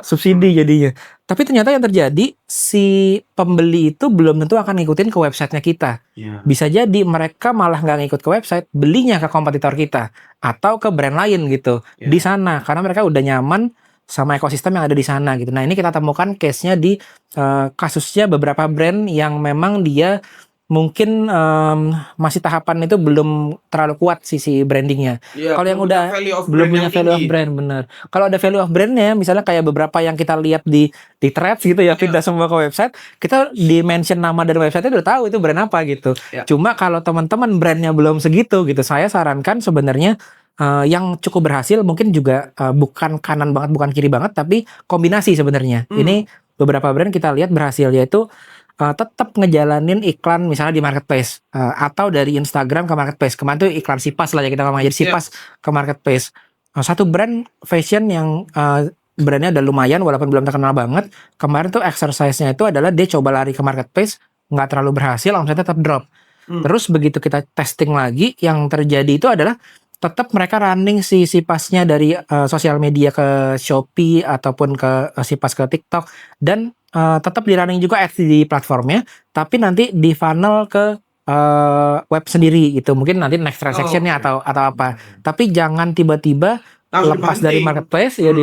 Speaker 4: Subsidi jadinya. Tapi ternyata yang terjadi, si pembeli itu belum tentu akan ngikutin ke websitenya kita. Bisa jadi mereka malah nggak ngikut ke website, belinya ke kompetitor kita atau ke brand lain gitu di sana, karena mereka udah nyaman sama ekosistem yang ada di sana gitu. Nah ini kita temukan case-nya di kasusnya beberapa brand yang memang dia mungkin masih tahapan itu belum terlalu kuat sisi brandingnya. Kalau yang udah belum punya value of brand, bener. Kalau ada value of brandnya, misalnya kayak beberapa yang kita lihat di threads gitu ya, pindah semua ke website, kita di mention nama dan website-nya udah tahu itu brand apa gitu. Cuma kalau teman-teman brandnya belum segitu gitu, saya sarankan sebenarnya yang cukup berhasil mungkin juga bukan kanan banget, bukan kiri banget, tapi kombinasi sebenarnya. Ini beberapa brand kita lihat berhasil, yaitu tetap ngejalanin iklan misalnya di marketplace atau dari Instagram ke marketplace. Kemarin tuh iklan Sipas lah ya kita ngomong, jadi Sipas ke marketplace. Satu brand fashion yang brandnya udah lumayan walaupun belum terkenal banget, kemarin tuh exercise-nya itu adalah dia coba lari ke marketplace, nggak terlalu berhasil, omsetnya tetap drop. Terus begitu kita testing lagi, yang terjadi itu adalah tetap mereka running si Sipasnya dari sosial media ke Shopee ataupun ke Sipas ke TikTok, dan tetap di running juga ads di platformnya, tapi nanti di funnel ke web sendiri gitu. Mungkin nanti next transaction-nya atau apa. Tapi jangan tiba-tiba lepas dari marketplace ya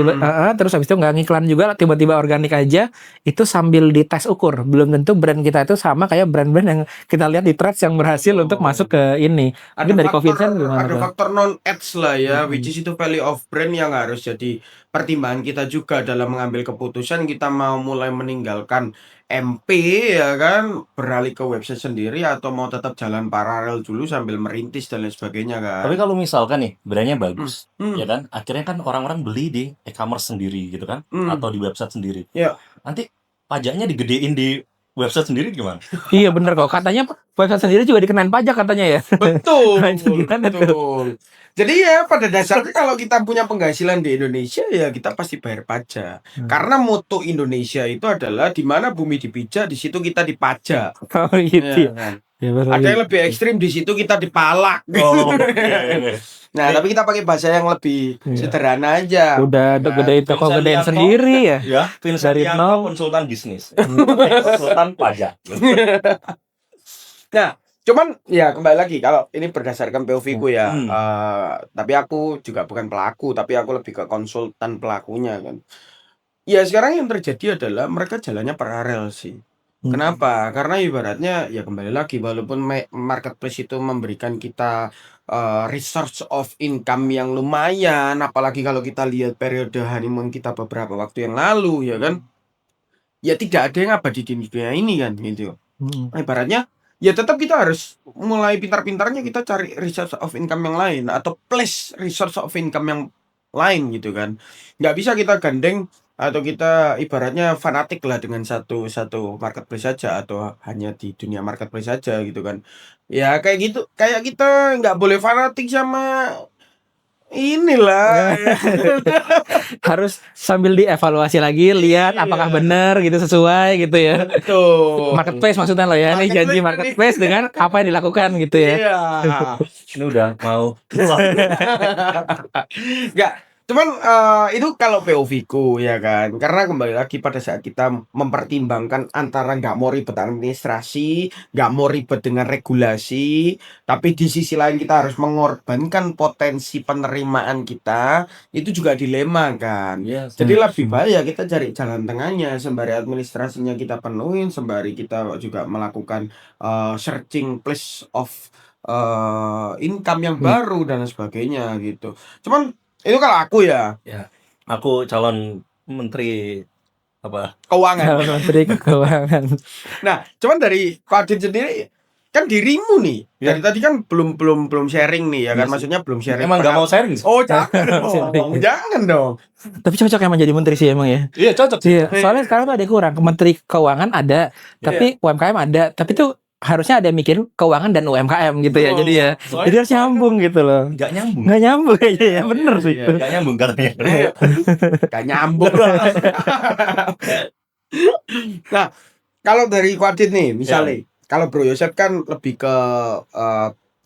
Speaker 4: terus habis itu nggak ngiklan juga, tiba-tiba organik aja. Itu sambil dites ukur, belum tentu brand kita itu sama kayak brand-brand yang kita lihat di threads yang berhasil untuk masuk ke ini. Mungkin dari Covincent gimana?
Speaker 1: Ada faktor non ads lah ya, which is itu value of brand yang harus jadi pertimbangan kita juga dalam mengambil keputusan kita mau mulai meninggalkan MP ya kan, beralih ke website sendiri atau mau tetap jalan paralel dulu sambil merintis dan lain sebagainya kan.
Speaker 3: Tapi kalau misalkan nih brandnya bagus, ya kan, akhirnya kan orang-orang beli di e-commerce sendiri gitu kan, atau di website sendiri. Nanti pajaknya digedein di website sendiri gimana?
Speaker 4: Iya bener kok, katanya website sendiri juga dikenain pajak katanya ya.
Speaker 1: Betul.
Speaker 4: Gimana
Speaker 1: betul. Jadi ya pada dasarnya kalau kita punya penghasilan di Indonesia ya kita pasti bayar pajak. Karena moto Indonesia itu adalah di mana bumi dipijak, di situ kita dipajak.
Speaker 4: Oh gitu.
Speaker 1: Ya, kan?
Speaker 4: Ya,
Speaker 1: ada yang lebih ekstrim, di situ kita dipalak. Nah, tapi kita pakai bahasa yang lebih sederhana aja.
Speaker 4: Udah gedein toko gedein sendiri ya.
Speaker 3: Ya,
Speaker 4: dari nol.
Speaker 3: Konsultan bisnis. Konsultan pajak.
Speaker 1: Nah, cuman ya kembali lagi kalau ini berdasarkan POV ku ya. Tapi aku juga bukan pelaku, tapi aku lebih ke konsultan pelakunya kan. Ya sekarang yang terjadi adalah mereka jalannya paralel sih. Kenapa? Karena ibaratnya ya kembali lagi, walaupun marketplace itu memberikan kita resource of income yang lumayan, apalagi kalau kita lihat periode honeymoon kita beberapa waktu yang lalu ya kan, ya tidak ada yang abadi di dunia ini kan gitu. Ibaratnya ya tetap kita harus mulai pintar-pintarnya kita cari resource of income yang lain atau place resource of income yang lain gitu kan. Nggak bisa kita gandeng atau kita ibaratnya fanatik lah dengan satu marketplace saja atau hanya di dunia marketplace saja gitu kan. Ya kayak gitu, kayak kita nggak boleh fanatik sama inilah.
Speaker 4: Harus sambil dievaluasi lagi, lihat
Speaker 1: Iya.
Speaker 4: apakah benar gitu sesuai gitu ya.
Speaker 1: Betul.
Speaker 4: Marketplace maksudnya lo ya, ini janji marketplace dengan apa yang dilakukan gitu ya.
Speaker 1: Iya.
Speaker 3: Ini udah mau
Speaker 1: Enggak, cuman itu kalau POV ku ya kan. Karena kembali lagi pada saat kita mempertimbangkan antara nggak mau ribet administrasi, nggak mau ribet dengan regulasi, tapi di sisi lain kita harus mengorbankan potensi penerimaan kita, itu juga dilema kan.
Speaker 3: Yes.
Speaker 1: Jadi lebih baik ya kita cari jalan tengahnya, sembari administrasinya kita penuhin, sembari kita juga melakukan searching place of income yang baru dan sebagainya gitu. Cuman itu kalau aku ya
Speaker 3: Aku calon menteri apa?
Speaker 1: keuangan.
Speaker 4: Kalau Menteri Keuangan.
Speaker 1: Nah, cuman dari Pak Adit sendiri kan dirimu nih.
Speaker 3: Ya.
Speaker 1: Dari tadi kan belum sharing nih ya kan.
Speaker 3: Yes.
Speaker 1: Maksudnya belum sharing.
Speaker 3: Emang nggak mau sharing?
Speaker 1: Oh, jangan dong. Jangan dong.
Speaker 4: Tapi cocok emang jadi menteri sih emang ya.
Speaker 3: Iya cocok.
Speaker 4: Iya, soalnya sekarang tuh ada yang kurang. Menteri Keuangan ada, tapi UMKM ada. Tapi tuh harusnya ada yang mikirin keuangan dan UMKM gitu ya.
Speaker 1: Oh,
Speaker 4: Jadi ya, jadi harus nyambung gitu loh.
Speaker 3: Nggak nyambung.
Speaker 4: Nggak nyambung kayaknya ya, bener sih.
Speaker 1: Iya.
Speaker 3: Nggak nyambung katanya.
Speaker 1: Gak nyambung lah. Nah, kalau dari Kwadit nih, misalnya, kalau Bro Yosef kan lebih ke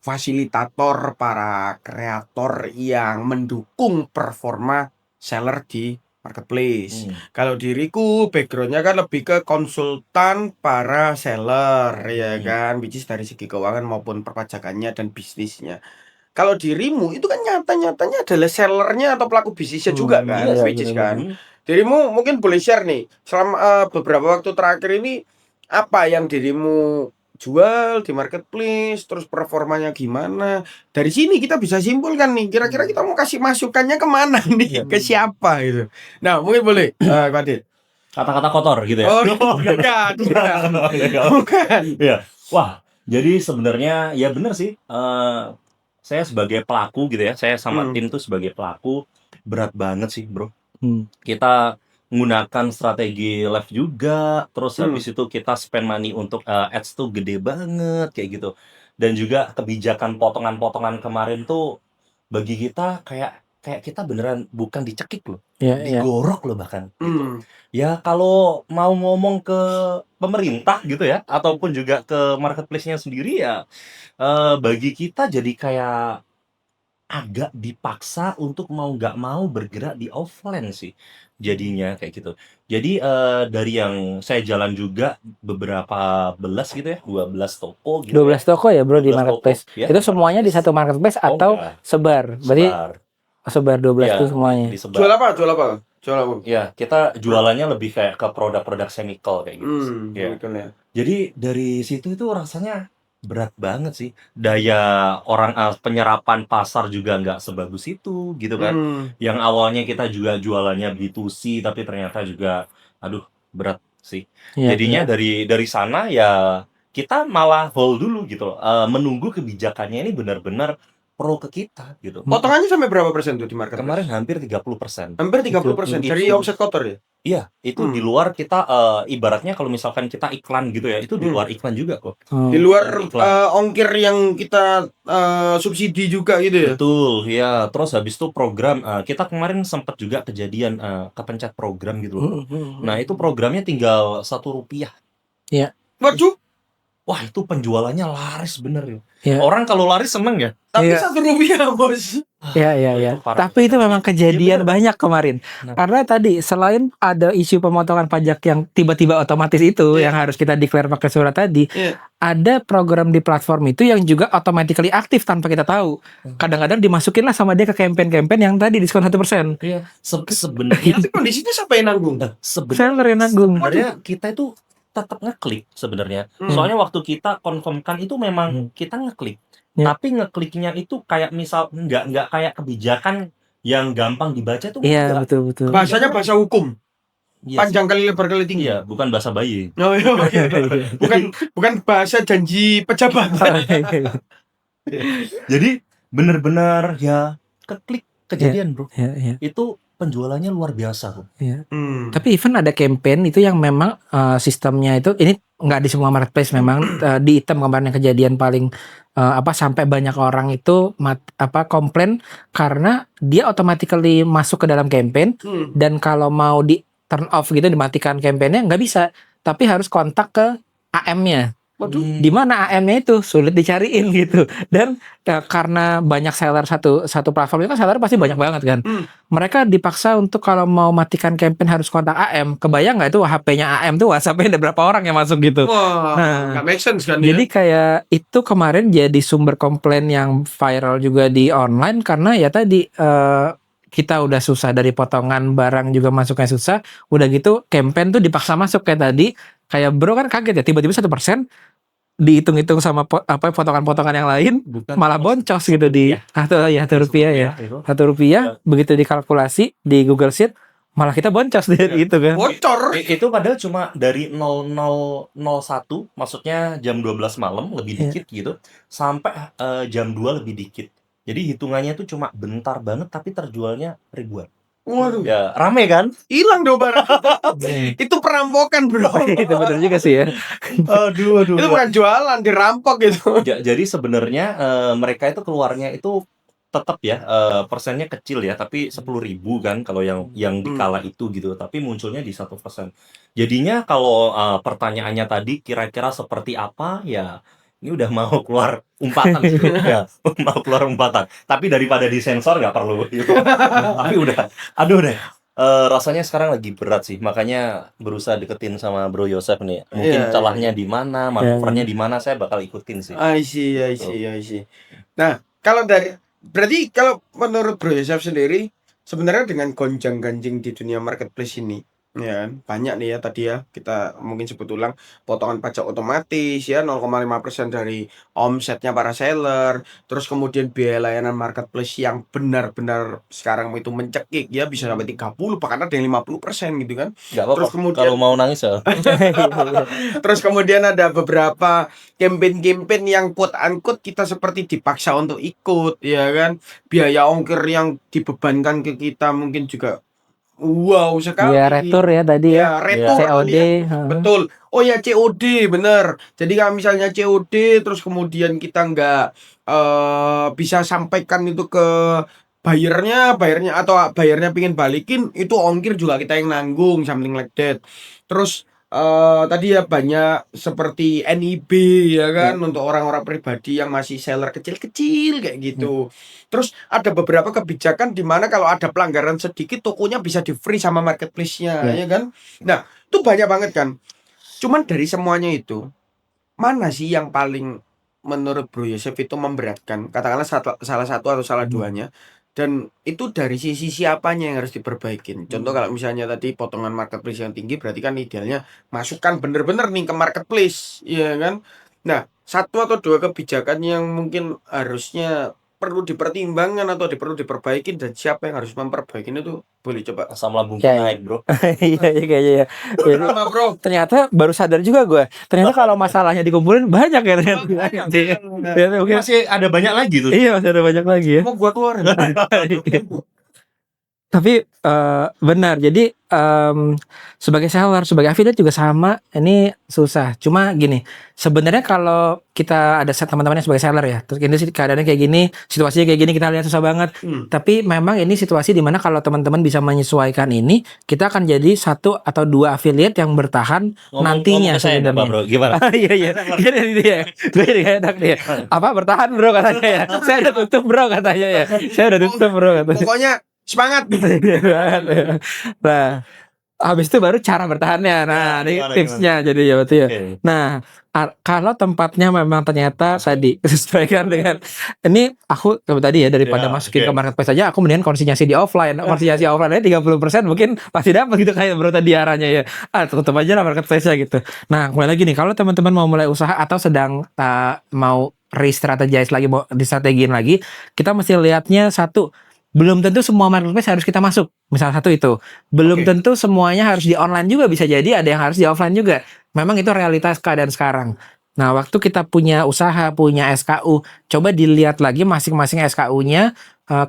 Speaker 1: fasilitator para kreator yang mendukung performa seller di marketplace. Kalau diriku backgroundnya kan lebih ke konsultan para seller ya kan, which is dari segi keuangan maupun perpajakannya dan bisnisnya. Kalau dirimu itu kan nyata-nyatanya adalah sellernya atau pelaku bisnisnya juga kan,
Speaker 4: iya,
Speaker 1: which is
Speaker 4: bener-bener.
Speaker 1: kan. Dirimu mungkin boleh share nih, selama beberapa waktu terakhir ini apa yang dirimu jual di marketplace, terus performanya gimana? Dari sini kita bisa simpulkan nih, kira-kira kita mau kasih masukannya kemana nih, ke siapa gitu. Nah, mungkin boleh, Pak Adit.
Speaker 3: Kata-kata kotor gitu ya.
Speaker 1: Oh, bukan. Bukan.
Speaker 3: Iya. Wah, jadi sebenarnya ya benar sih. Saya sebagai pelaku gitu ya, saya sama tim tuh sebagai pelaku berat banget sih, bro. Kita menggunakan strategi live juga, terus habis itu kita spend money untuk ads tuh gede banget kayak gitu. Dan juga kebijakan potongan-potongan kemarin tuh bagi kita kayak kita beneran bukan dicekik loh, digorok loh bahkan. Gitu. Ya kalau mau ngomong ke pemerintah gitu ya, ataupun juga ke marketplace-nya sendiri ya, bagi kita jadi kayak agak dipaksa untuk mau nggak mau bergerak di offline sih jadinya kayak gitu. Jadi dari yang saya jalan juga beberapa belas gitu ya, 12 toko gitu
Speaker 4: 12 toko ya bro di
Speaker 3: 12
Speaker 4: marketplace.
Speaker 3: toko, ya,
Speaker 4: Itu semuanya di satu marketplace
Speaker 3: Oh,
Speaker 4: atau
Speaker 3: enggak.
Speaker 4: sebar? Berarti
Speaker 3: Sebar,
Speaker 4: sebar 12
Speaker 3: Iya,
Speaker 4: itu semuanya.
Speaker 3: disebar.
Speaker 1: Jual apa? Jual apa? Jual apa?
Speaker 3: Ya, kita jualannya lebih kayak ke produk-produk chemical kayak gitu. Ya.
Speaker 1: Betul ya.
Speaker 3: Jadi dari situ itu rasanya berat banget sih. Daya orang penyerapan pasar juga nggak sebagus itu gitu kan. Yang awalnya kita juga jualannya B2C tapi ternyata juga aduh berat sih.
Speaker 4: Iya,
Speaker 3: Jadinya
Speaker 4: iya.
Speaker 3: dari sana ya kita malah hold dulu gitu loh. Menunggu kebijakannya ini benar-benar pro ke kita gitu.
Speaker 1: Potongannya sampai berapa persen tuh di marketplace?
Speaker 3: Kemarin hampir 30%.
Speaker 1: Hampir 30% dari
Speaker 3: Itu-
Speaker 1: omset kotor ya?
Speaker 3: Iya, itu di luar kita ibaratnya kalau misalkan kita iklan gitu ya, itu di luar iklan juga kok.
Speaker 1: Di luar
Speaker 3: Iklan.
Speaker 1: ongkir yang kita subsidi juga gitu ya?
Speaker 3: Betul, ya. Terus habis itu program kita kemarin sempat juga kejadian kepencet program gitu loh. Nah, itu programnya tinggal Rp1.
Speaker 1: Waduh,
Speaker 3: Wah, itu penjualannya laris bener ya.
Speaker 4: Iya.
Speaker 3: Orang kalau laris seneng ya.
Speaker 1: tapi
Speaker 4: Iya.
Speaker 1: Rp1 bos.
Speaker 4: Iya, iya, iya.
Speaker 3: Itu parah.
Speaker 4: Tapi itu memang kejadian
Speaker 3: Iya, bener.
Speaker 4: banyak kemarin.
Speaker 3: Nah.
Speaker 4: Karena tadi selain ada isu pemotongan pajak yang tiba-tiba otomatis itu yang harus kita declare pakai surat tadi, ada program di platform itu yang juga automatically aktif tanpa kita tahu. Kadang-kadang dimasukin lah sama dia ke campaign-campaign yang tadi diskon 1%.
Speaker 3: Iya, sebenarnya
Speaker 1: Tapi kondisinya siapa yang nanggung?
Speaker 4: Seller yang nanggung.
Speaker 3: sebenarnya kita itu tetap ngeklik sebenarnya. Soalnya waktu kita confirmkan itu memang kita ngeklik.
Speaker 4: Ya.
Speaker 3: Tapi ngekliknya itu kayak misal nggak kayak kebijakan yang gampang dibaca tuh
Speaker 4: Iya,
Speaker 3: enggak.
Speaker 4: betul-betul.
Speaker 1: Bahasanya bahasa hukum.
Speaker 3: Iya sih.
Speaker 1: Panjang kali lebar kali tinggi.
Speaker 3: Iya, bukan bahasa bayi.
Speaker 1: Oh iya, bukan bahasa janji pejabat.
Speaker 3: Jadi bener-bener ya keklik kejadian bro.
Speaker 4: Ya.
Speaker 3: Itu penjualannya luar biasa bro.
Speaker 4: Tapi even ada campaign itu yang memang sistemnya itu ini nggak di semua marketplace memang di item kemarin yang kejadian paling sampai banyak orang itu komplain karena dia automatically masuk ke dalam campaign dan kalau mau di turn off gitu dimatikan campaignnya nggak bisa tapi harus kontak ke AM-nya. Di mana AM-nya itu sulit dicariin gitu dan karena banyak seller satu platform itu kan seller pasti banyak banget kan. Mereka dipaksa untuk kalau mau matikan campaign harus kontak AM. Kebayang nggak itu HP-nya AM tuh WhatsApp-nya ada berapa orang yang masuk gitu.
Speaker 1: Wah, nggak make sense kan.
Speaker 4: Jadi kayak itu kemarin jadi sumber komplain yang viral juga di online karena ya tadi kita udah susah dari potongan barang juga masuknya susah. Udah gitu campaign tuh dipaksa masuk kayak tadi. Kayak bro kan kaget ya tiba-tiba 1% dihitung-hitung sama potongan-potongan yang lain
Speaker 3: Bukan
Speaker 4: malah boncos gitu di satu rupiah ya.
Speaker 3: Itu.
Speaker 4: Rp1 begitu dikalkulasi di Google Sheet malah kita boncos gitu kan.
Speaker 1: Bocor.
Speaker 3: Itu padahal cuma dari 0001 maksudnya jam 12 malam lebih dikit gitu sampai jam 2 lebih dikit. Jadi hitungannya tuh cuma bentar banget tapi terjualnya ribuan.
Speaker 1: Waduh,
Speaker 3: Ya rame kan?
Speaker 1: hilang dong barang. Itu perampokan bro.
Speaker 4: Itu benar juga sih ya.
Speaker 3: Aduh.
Speaker 1: Itu bukan jualan, dirampok gitu.
Speaker 3: Jadi sebenarnya mereka itu keluarnya itu tetap ya persennya kecil ya, tapi 10.000 kan kalau yang di kala itu gitu, tapi munculnya di 1%. Jadinya kalau pertanyaannya tadi kira-kira seperti apa ya, ini udah mau keluar umpatan gitu. Ya, mau keluar umpatan. Tapi daripada disensor nggak perlu. Gitu. Tapi udah, aduh deh. Rasanya sekarang lagi berat sih, makanya berusaha deketin sama Bro Yosef nih. Mungkin celahnya di mana, manuvernya di mana, saya bakal ikutin sih.
Speaker 1: I see. Nah, berarti kalau menurut Bro Yosef sendiri, sebenarnya dengan gonjang-ganjing di dunia marketplace ini, ya kan, banyak nih ya tadi ya kita mungkin sebut ulang potongan pajak otomatis ya 0,5% dari omsetnya para seller, terus kemudian biaya layanan marketplace yang benar-benar sekarang itu mencekik ya bisa sampai 30 bahkan ada yang 50% gitu kan.
Speaker 3: Nggak apa-apa,
Speaker 1: Terus kemudian
Speaker 3: kalau mau nangis ya.
Speaker 1: terus kemudian ada beberapa campaign-campaign yang quote unquote kita seperti dipaksa untuk ikut ya kan. Biaya ongkir yang dibebankan ke kita mungkin juga wow sekali.
Speaker 4: Ya retur ya tadi ya.
Speaker 1: Retur
Speaker 4: COD.
Speaker 1: ya. Betul. Oh ya COD bener. Jadi kalau misalnya COD terus kemudian kita nggak bisa sampaikan itu ke bayarnya atau bayarnya pingin balikin itu ongkir juga kita yang nanggung something like that. Terus tadi ya banyak seperti NIB ya kan untuk orang-orang pribadi yang masih seller kecil-kecil kayak gitu. Terus ada beberapa kebijakan di mana kalau ada pelanggaran sedikit tokonya bisa di free sama marketplace-nya ya kan. Nah, itu banyak banget kan. Cuman dari semuanya itu mana sih yang paling menurut Bro Yosef itu memberatkan? Katakanlah salah satu atau salah duanya. Dan itu dari sisi siapanya yang harus diperbaikin. Contoh kalau misalnya tadi potongan marketplace yang tinggi berarti kan idealnya masukkan bener-bener nih ke marketplace, ya kan? Nah, satu atau dua kebijakan yang mungkin harusnya perlu dipertimbangkan atau perlu diperbaikin dan siapa yang harus memperbaikinya itu boleh coba.
Speaker 3: Asam lambung
Speaker 4: Ya,
Speaker 3: naik bro.
Speaker 4: Iya kayaknya ya. Jadi,
Speaker 1: Sama bro.
Speaker 4: ternyata baru sadar juga gue. Ternyata kalau masalahnya dikumpulin banyak ya ternyata. Ternyata mungkin
Speaker 3: Masih ada banyak lagi tuh.
Speaker 4: iya masih ada banyak lagi ya.
Speaker 1: Mau gua keluarin.
Speaker 4: Tapi benar. Jadi sebagai seller, sebagai affiliate juga sama. Ini susah. Cuma gini, sebenarnya kalau kita ada set teman-teman yang sebagai seller ya, terus ini keadaannya kayak gini, situasinya kayak gini, kita lihat susah banget. Tapi memang ini situasi dimana kalau teman-teman bisa menyesuaikan ini, kita akan jadi 1 atau 2 affiliate yang bertahan nantinya
Speaker 3: sebenarnya.
Speaker 4: sebenarnya.
Speaker 3: Bro, gimana?
Speaker 4: Iya. Itu ya. Gue jadi kayak enak nih. Apa bertahan bro katanya ya. Saya udah tutup bro katanya ya. Saya udah tutup bro katanya.
Speaker 1: Pokoknya semangat.
Speaker 4: Nah, habis itu baru cara bertahannya. Nah, ini
Speaker 3: Gimana?
Speaker 4: tipsnya jadi ya betul ya.
Speaker 3: Oke.
Speaker 4: Nah, kalau tempatnya memang ternyata tadi sesuaikan dengan ini aku tadi ya daripada
Speaker 3: Ya,
Speaker 4: masukin
Speaker 3: oke.
Speaker 4: ke marketplace aja aku mendingan konsinyasi di offline. Konsinyasi offline aja 30% mungkin pasti dapat gitu kayak bro tadi arahnya ya. Tutup aja lah marketplace-nya gitu. Nah, mulai lagi nih kalau teman-teman mau mulai usaha atau sedang mau re-strategize lagi mau distrategiin lagi, kita mesti lihatnya satu Belum tentu semua marketplace harus kita masuk. Misal satu itu. Belum
Speaker 1: Oke.
Speaker 4: tentu semuanya harus di online juga, bisa jadi ada yang harus di offline juga. Memang itu realitas keadaan sekarang. Nah, waktu kita punya usaha, punya SKU, coba dilihat lagi masing-masing SKU-nya.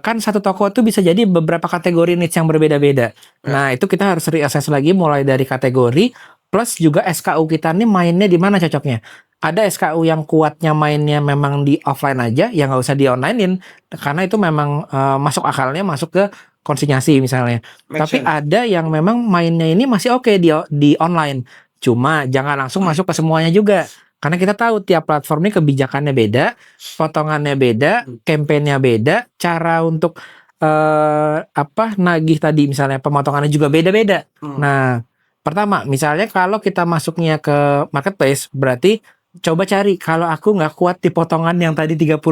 Speaker 4: Kan satu toko itu bisa jadi beberapa kategori niche yang berbeda-beda. Nah, itu kita harus reassess lagi mulai dari kategori plus juga SKU kita nih mainnya di mana cocoknya. Ada SKU yang kuatnya mainnya memang di offline aja, ya nggak usah di onlinein, karena itu memang masuk akalnya masuk ke konsinyasi misalnya.
Speaker 1: Make
Speaker 4: Tapi
Speaker 1: sense.
Speaker 4: ada yang memang mainnya ini masih oke di online. Cuma jangan langsung masuk ke semuanya juga. Karena kita tahu tiap platform ini kebijakannya beda, potongannya beda, campaign-nya beda, cara untuk nagih tadi misalnya pemotongannya juga beda-beda. Nah, pertama misalnya kalau kita masuknya ke marketplace berarti coba cari kalau aku nggak kuat di potongan yang tadi 30-40,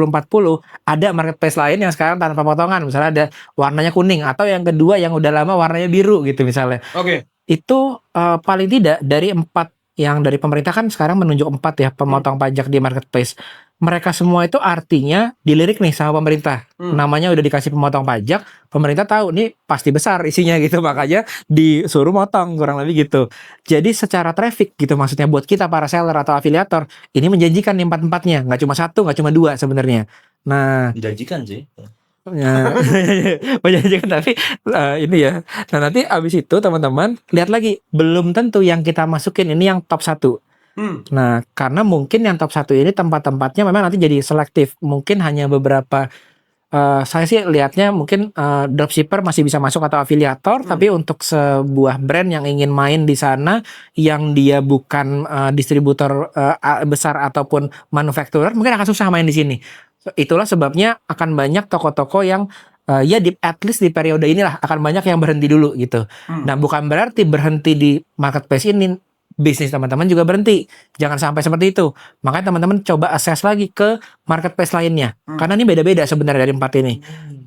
Speaker 4: ada marketplace lain yang sekarang tanpa potongan, misalnya ada warnanya kuning atau yang kedua yang udah lama warnanya biru gitu misalnya.
Speaker 1: Oke.
Speaker 4: Itu paling tidak dari 4 yang dari pemerintah kan sekarang menunjuk 4 ya pemotong pajak di marketplace. Mereka semua itu artinya dilirik nih sama pemerintah. Namanya udah dikasih pemotong pajak, pemerintah tahu nih pasti besar isinya gitu, makanya disuruh motong kurang lebih gitu. Jadi secara traffic gitu maksudnya buat kita para seller atau afiliator ini menjanjikan nih 4-4-nya, nggak cuma satu, nggak cuma dua sebenarnya. Nah,
Speaker 3: Menjanjikan sih.
Speaker 4: ya, menjanjikan tapi ini ya. Nah, nanti abis itu teman-teman lihat lagi, belum tentu yang kita masukin ini yang top 1. Nah, karena mungkin yang top 1 ini tempat-tempatnya memang nanti jadi selektif. Mungkin hanya beberapa saya sih lihatnya mungkin dropshipper masih bisa masuk atau afiliator, tapi untuk sebuah brand yang ingin main di sana yang dia bukan distributor besar ataupun manufacturer mungkin akan susah main di sini. Itulah sebabnya akan banyak toko-toko yang ya at least di periode inilah akan banyak yang berhenti dulu gitu. Nah, bukan berarti berhenti di marketplace ini bisnis teman-teman juga berhenti. Jangan sampai seperti itu. Makanya teman-teman coba assess lagi ke marketplace lainnya. Karena ini beda-beda sebenarnya dari 4 ini.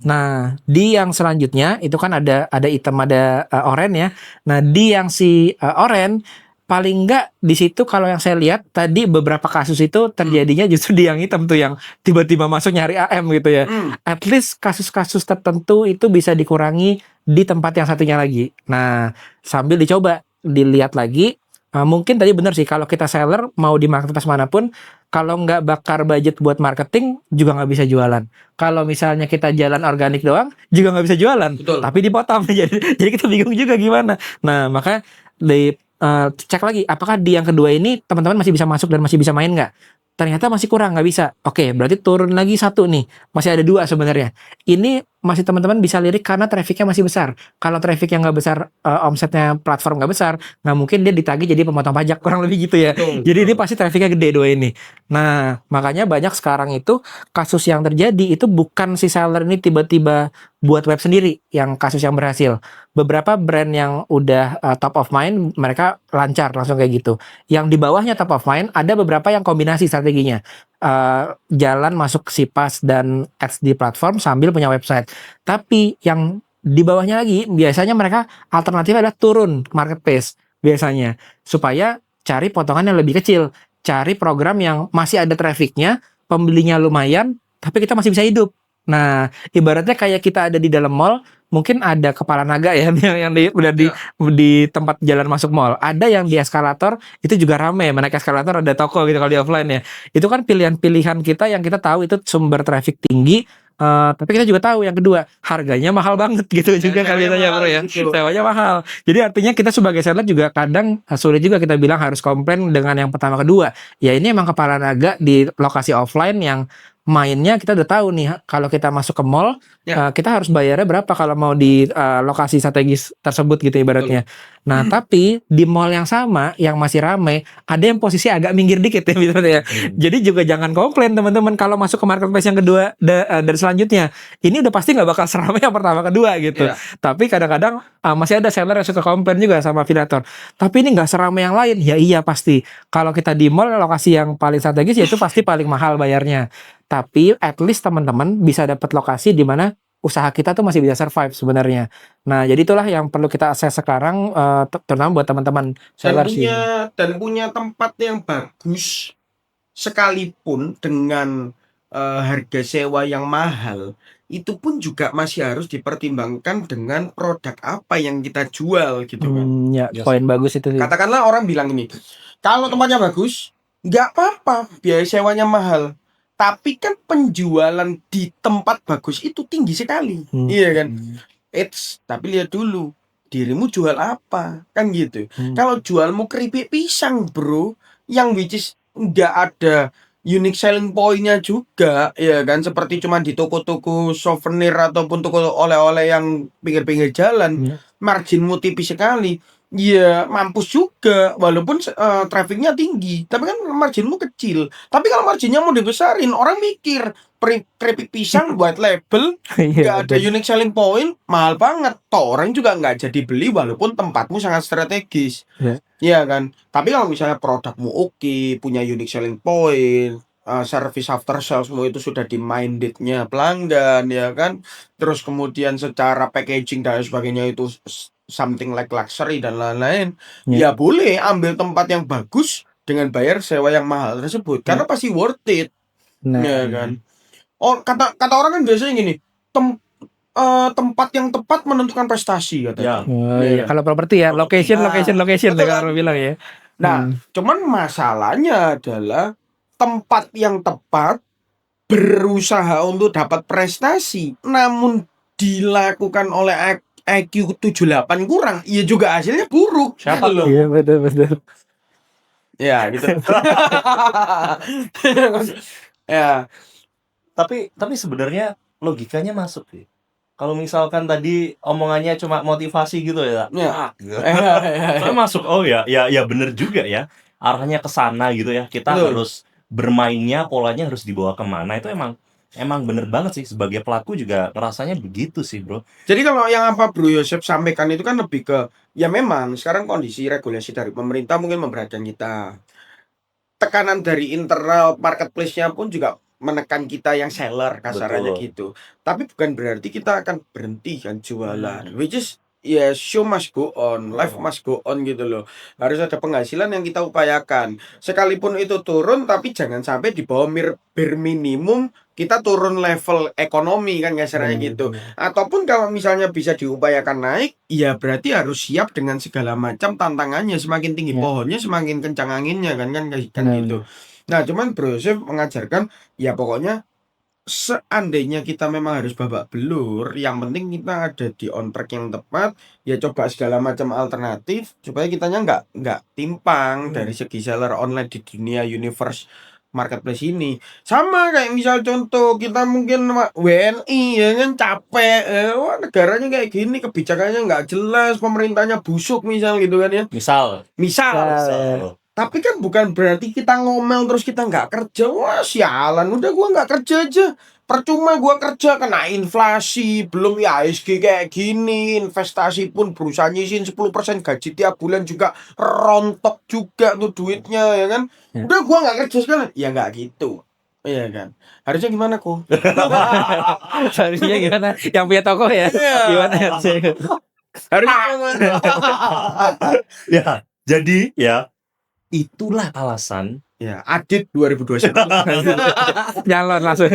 Speaker 4: Nah, di yang selanjutnya itu kan ada hitam, ada oranye ya. Nah, di yang si oranye paling enggak di situ kalau yang saya lihat tadi beberapa kasus itu terjadinya justru di yang hitam tuh yang tiba-tiba masuk nyari AM gitu ya. At least kasus-kasus tertentu itu bisa dikurangi di tempat yang satunya lagi. Nah, sambil dicoba dilihat lagi. Mungkin tadi benar sih kalau kita seller mau di marketplace manapun kalau nggak bakar budget buat marketing juga nggak bisa jualan. Kalau misalnya kita jalan organik doang juga nggak bisa jualan.
Speaker 1: Betul.
Speaker 4: Tapi dipotong jadi kita bingung juga gimana. Nah, maka cek lagi apakah di yang kedua ini teman-teman masih bisa masuk dan masih bisa main nggak? Ternyata masih kurang, nggak bisa. Oke, berarti turun lagi 1 nih. Masih ada 2 sebenarnya. Ini masih teman-teman bisa lirik karena trafficnya masih besar. Kalau traffic yang nggak besar, omsetnya platform nggak besar, nggak mungkin dia ditagih jadi pemotong pajak, kurang lebih gitu ya. Jadi ini pasti trafficnya gede 2 ini. Nah, makanya banyak sekarang itu kasus yang terjadi itu bukan si seller ini tiba-tiba buat web sendiri yang kasus yang berhasil. Beberapa brand yang udah top of mind mereka lancar langsung kayak gitu. Yang di bawahnya top of mind ada beberapa yang kombinasi strateginya. Jalan masuk Sipas dan ads di platform sambil punya website. Tapi yang di bawahnya lagi biasanya mereka alternatifnya adalah turun marketplace biasanya supaya cari potongan yang lebih kecil, cari program yang masih ada trafficnya, pembelinya lumayan, tapi kita masih bisa hidup. Nah, ibaratnya kayak kita ada di dalam mall, mungkin ada kepala naga ya yang udah di tempat jalan masuk mall. Ada yang di eskalator itu juga rame, naik eskalator ada toko gitu kalau di offline ya. Itu kan pilihan-pilihan kita yang kita tahu itu sumber traffic tinggi. Tapi kita juga tahu yang kedua harganya mahal banget gitu juga kali
Speaker 1: sewanya
Speaker 4: ya bro
Speaker 1: mahal
Speaker 4: ya,
Speaker 1: gitu.
Speaker 4: sewanya mahal. Jadi artinya kita sebagai seller juga kadang sulit juga kita bilang harus komplain dengan yang pertama kedua. Ya ini emang kepala naga di lokasi offline yang mainnya kita udah tahu nih kalau kita masuk ke mall kita harus bayarnya berapa kalau mau di lokasi strategis tersebut gitu ibaratnya. Nah tapi di mall yang sama yang masih rame ada yang posisi agak minggir dikit ya misalnya ya. Jadi juga jangan komplain teman-teman kalau masuk ke marketplace yang kedua dari selanjutnya. Ini udah pasti nggak bakal seramai yang pertama kedua gitu. Tapi kadang-kadang masih ada seller yang suka komplain juga sama afiliator. Tapi ini nggak seramai yang lain. Ya iya pasti. Kalau kita di mall lokasi yang paling strategis ya itu pasti paling mahal bayarnya. Tapi at least teman-teman bisa dapat lokasi di mana usaha kita tuh masih bisa survive sebenarnya. Nah, jadi itulah yang perlu kita akses sekarang terutama buat teman-teman seller sih.
Speaker 1: Dan punya tempat yang bagus sekalipun dengan harga sewa yang mahal, itu pun juga masih harus dipertimbangkan dengan produk apa yang kita jual gitu kan.
Speaker 4: Ya,
Speaker 3: Yes.
Speaker 4: poin bagus itu sih.
Speaker 1: Katakanlah orang bilang ini, kalau tempatnya bagus, nggak apa-apa, biaya sewanya mahal. Tapi kan penjualan di tempat bagus itu tinggi sekali, iya kan? Tapi lihat dulu, dirimu jual apa, kan gitu. Kalau jualmu keripik pisang, bro, yang which is nggak ada unique selling point-nya juga, ya kan? Seperti cuma di toko-toko souvenir ataupun toko oleh-oleh yang pinggir-pinggir jalan, marginmu tipis sekali. Ya mampus juga, walaupun trafficnya tinggi, tapi kan marginmu kecil. Tapi kalau marginnya mau dibesarin, orang mikir keripik pisang white label, nggak ada unique selling point, mahal banget. Toh orang juga nggak jadi beli walaupun tempatmu sangat strategis, ya kan. Tapi kalau misalnya produkmu oke, punya unique selling point, service after salesmu itu sudah di mindednya pelanggan, ya kan. Terus kemudian secara packaging dan sebagainya itu something like luxury dan lain-lain, ya boleh ambil tempat yang bagus dengan bayar sewa yang mahal tersebut, karena pasti worth it, ya kan. Oh, kata orang kan biasanya gini, tempat yang tepat menentukan prestasi katanya.
Speaker 4: Kalau properti ya, location
Speaker 1: Betul,
Speaker 4: kalau bilang ya.
Speaker 1: Nah, cuman masalahnya adalah tempat yang tepat berusaha untuk dapat prestasi, namun dilakukan oleh IQ 78 kurang, ya juga hasilnya buruk.
Speaker 3: Siapa
Speaker 1: gitu loh?
Speaker 4: Iya, betul.
Speaker 1: Ya, gitu. Ya,
Speaker 3: Tapi sebenarnya logikanya masuk sih. Kalau misalkan tadi omongannya cuma motivasi gitu ya.
Speaker 1: ya.
Speaker 3: Tapi masuk. Oh ya bener juga ya. Arahnya ke sana gitu ya. Kita
Speaker 1: Betul.
Speaker 3: harus bermainnya, polanya harus dibawa kemana. Itu emang bener banget sih, sebagai pelaku juga rasanya begitu sih, bro.
Speaker 1: Jadi kalau yang apa Bro Yosep sampaikan itu kan lebih ke, ya memang sekarang kondisi regulasi dari pemerintah mungkin memberatkan kita. Tekanan dari internal marketplace-nya pun juga menekan kita yang seller, kasarannya
Speaker 3: Betul.
Speaker 1: gitu. Tapi bukan berarti kita akan berhenti kan jualan. Which is ya show must go on, life must go on gitu loh. Harus ada penghasilan yang kita upayakan. Sekalipun itu turun, tapi jangan sampai di bawah bare minimum kita turun level ekonomi kan kasarannya gitu. Ataupun kalau misalnya bisa diupayakan naik, ya berarti harus siap dengan segala macam tantangannya. Semakin tinggi pohonnya, semakin kencang anginnya kan gitu. Nah, cuman Bro Yosef mengajarkan ya pokoknya seandainya kita memang harus babak belur, yang penting kita ada di on track yang tepat, ya coba segala macam alternatif supaya kitanya nggak timpang dari segi seller online di dunia universe marketplace ini. Sama kayak misal contoh kita mungkin WNI ya kan capek, wah negaranya kayak gini, kebijakannya nggak jelas, pemerintahnya busuk misal gitu kan ya.
Speaker 3: Misal.
Speaker 1: Tapi kan bukan berarti kita ngomel terus kita nggak kerja. Wah sialan, udah gua nggak kerja aja. Percuma gua kerja, kena inflasi, belum ya ISG kayak gini, investasi pun berusaha nyisin 10% gaji tiap bulan juga rontok juga tuh duitnya ya kan. Udah gua nggak kerja sekalian. Ya nggak gitu. Iya kan. Harusnya gimana kok?
Speaker 4: Harusnya gimana? Yang punya toko ya? Gimana harusnya?
Speaker 1: Harusnya gimana?
Speaker 3: Ya, jadi ya itulah alasan
Speaker 1: Ya, Adit 2029.
Speaker 4: Nyalon langsung.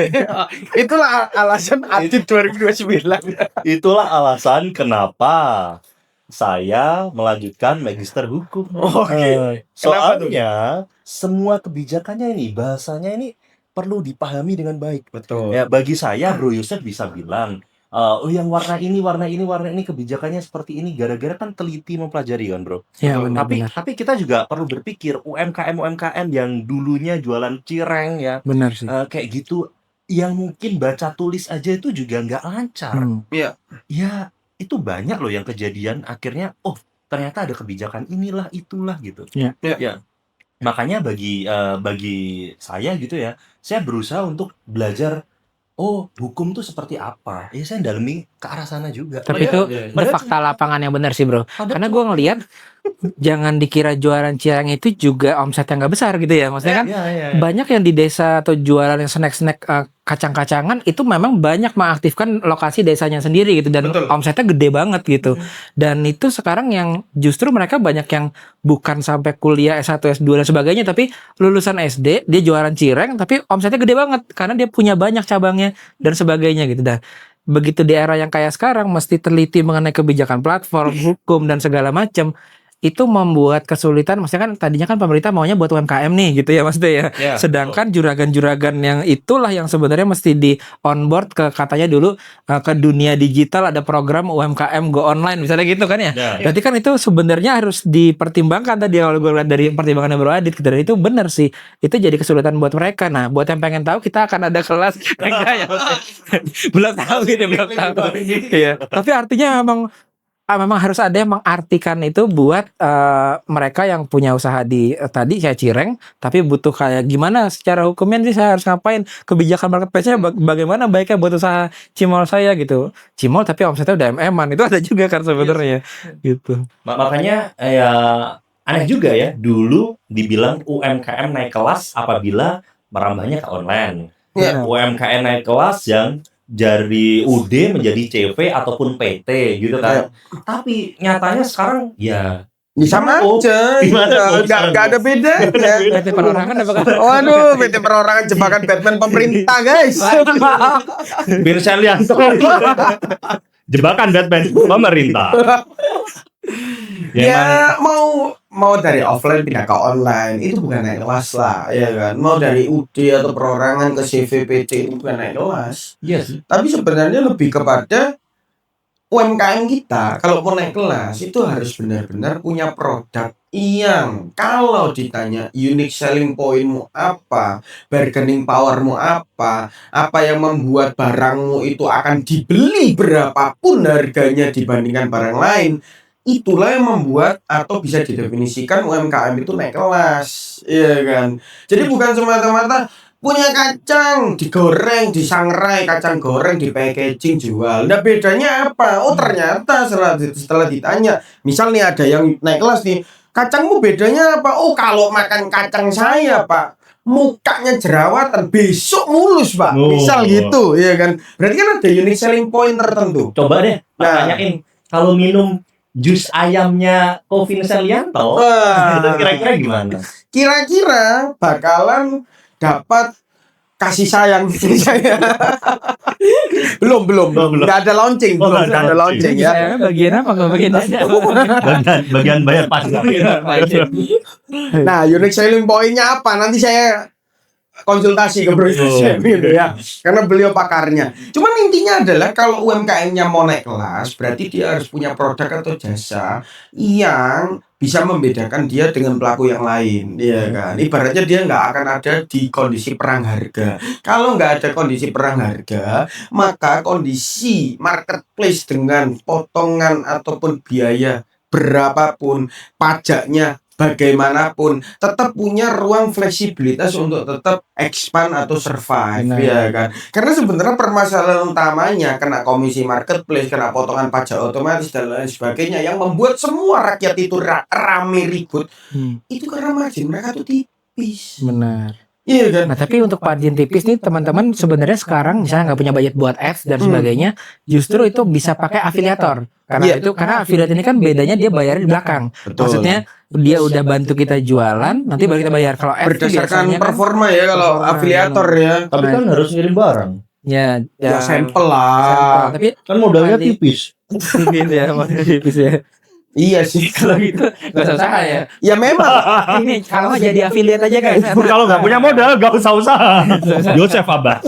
Speaker 1: Itulah alasan Adit 2029.
Speaker 3: Itulah alasan kenapa saya melanjutkan magister hukum.
Speaker 1: Oke.
Speaker 3: Soalnya semua kebijakannya ini, bahasanya ini perlu dipahami dengan baik.
Speaker 1: Betul.
Speaker 3: Ya, bagi saya Bro Yosef bisa bilang, oh yang warna ini kebijakannya seperti ini, gara-gara kan teliti mempelajari kan, Bro.
Speaker 4: Ya, benar.
Speaker 3: Tapi kita juga perlu berpikir UMKM yang dulunya jualan cireng ya,
Speaker 4: Benar sih.
Speaker 3: kayak gitu, yang mungkin baca tulis aja itu juga nggak lancar.
Speaker 1: Iya.
Speaker 3: Ya itu banyak loh yang kejadian akhirnya, oh ternyata ada kebijakan inilah itulah gitu.
Speaker 4: Iya.
Speaker 3: Ya. Makanya bagi saya gitu ya, saya berusaha untuk belajar. Oh, hukum tuh seperti apa? Ya saya dalemi ke arah sana juga.
Speaker 4: Tapi itu fakta lapangan yang benar sih, Bro. Karena gue ngelihat jangan dikira jualan cireng itu juga omsetnya nggak besar gitu ya. Maksudnya kan banyak yang di desa atau jualan yang snack-snack kacang-kacangan itu memang banyak mengaktifkan lokasi desanya sendiri gitu dan
Speaker 1: Betul.
Speaker 4: omsetnya gede banget gitu. Dan itu sekarang yang justru mereka banyak yang bukan sampai kuliah S1, S2 dan sebagainya tapi lulusan SD dia jualan cireng tapi omsetnya gede banget karena dia punya banyak cabangnya dan sebagainya gitu. Dan begitu di era yang kayak sekarang mesti teliti mengenai kebijakan platform, hukum dan segala macam. Itu membuat kesulitan, maksudnya kan tadinya kan pemerintah maunya buat UMKM nih gitu ya maksudnya ya. Sedangkan juragan-juragan yang itulah yang sebenarnya mesti di onboard ke katanya dulu ke dunia digital ada program UMKM Go Online misalnya gitu kan ya. Berarti kan itu sebenarnya harus dipertimbangkan tadi kalau gue lihat dari pertimbangannya Bro Adit gitu. Dan itu benar sih. Itu jadi kesulitan buat mereka. Nah, buat yang pengen tahu kita akan ada kelas enggak ya. Belum tahu gitu, belum tahu. Iya. Tapi artinya memang harus ada yang mengartikan itu buat mereka yang punya usaha di tadi kayak cireng tapi butuh kayak gimana secara hukumnya sih saya harus ngapain kebijakan marketplace-nya bagaimana baiknya buat usaha cimol saya gitu. Cimol tapi omsetnya udah MM-an itu ada juga kan sebenarnya gitu.
Speaker 3: Makanya ya aneh juga ya dulu dibilang UMKM naik kelas apabila merambahnya ke online. UMKM naik kelas yang dari UD menjadi CV ataupun PT gitu kan. Tapi nyatanya sekarang ya
Speaker 1: sama aja. Nggak ada bedanya.
Speaker 4: PT perorangan apa kan?
Speaker 1: Waduh, PT perorangan jebakan Batman pemerintah, guys.
Speaker 3: Birselianto. Jebakan Batman pemerintah.
Speaker 1: Ya mau dari offline pindah ke online itu bukan naik kelas lah, ya kan. Mau dari UD atau perorangan ke CVPT itu bukan naik kelas.
Speaker 3: Yes.
Speaker 1: Tapi sebenarnya lebih kepada UMKM kita kalau mau naik kelas itu harus benar-benar punya produk yang kalau ditanya unique selling pointmu apa, bargaining powermu apa yang membuat barangmu itu akan dibeli berapapun harganya dibandingkan barang lain. Itulah yang membuat atau bisa didefinisikan UMKM itu naik kelas, iya kan. Jadi bukan semata-mata punya kacang digoreng, disangrai, kacang goreng di packaging jual. Nah bedanya apa? Oh ternyata setelah ditanya, misal nih ada yang naik kelas nih, kacangmu bedanya apa? Oh kalau makan kacang saya Pak, mukanya jerawatan, besok mulus Pak. Misal gitu, ya kan. Berarti kan ada unique selling point tertentu.
Speaker 3: Coba deh tanyain kalau minum jus ayamnya Kevin Selianto, kira-kira gimana?
Speaker 1: Kira-kira bakalan dapat kasih sayang saya. belum nggak ada launching, belum ada launching ya.
Speaker 4: Bagian apa? Bagian dada.
Speaker 3: bagian bayar pajak.
Speaker 1: Nah, unique selling point-nya apa? Nanti saya konsultasi ke Bro Yosef gitu ya. Karena beliau pakarnya. Cuman intinya adalah kalau UMKM-nya mau naik kelas, berarti dia harus punya produk atau jasa yang bisa membedakan dia dengan pelaku yang lain, ya kan. Ibaratnya dia nggak akan ada di kondisi perang harga. Kalau nggak ada kondisi perang harga, maka kondisi marketplace dengan potongan ataupun biaya berapapun, pajaknya bagaimanapun tetap punya ruang fleksibilitas untuk tetap expand atau survive, ya kan. Karena sebenarnya permasalahan utamanya kena komisi marketplace, kena potongan pajak otomatis dan lain sebagainya yang membuat semua rakyat itu rame ribut. Itu karena margin mereka tuh tipis.
Speaker 4: Benar.
Speaker 1: Iya kan.
Speaker 4: Nah tapi untuk margin tipis nih teman-teman sebenarnya sekarang misalnya nggak punya budget buat ads dan sebagainya, justru itu bisa pakai afiliator. Karena affiliate ini kan bedanya dia bayar di belakang.
Speaker 1: Betul.
Speaker 4: Maksudnya dia udah bantu kita jualan, nanti baru kita bayar. Kalau ads
Speaker 1: berdasarkan
Speaker 4: kan
Speaker 1: performa ya kalau afiliator ya.
Speaker 3: Tapi kan harus ngirim barang.
Speaker 4: Ya
Speaker 1: Sampel lah.
Speaker 4: Tapi
Speaker 3: kan modalnya tipis.
Speaker 4: Gitu ya, modal tipis ya.
Speaker 1: Iya sih.
Speaker 4: Kalau gitu nggak usah usaha ya.
Speaker 1: Ya memang.
Speaker 4: Ini kalau nggak jadi affiliate aja guys.
Speaker 3: Kalau nggak punya modal nggak usah usaha. Yosef Abbas.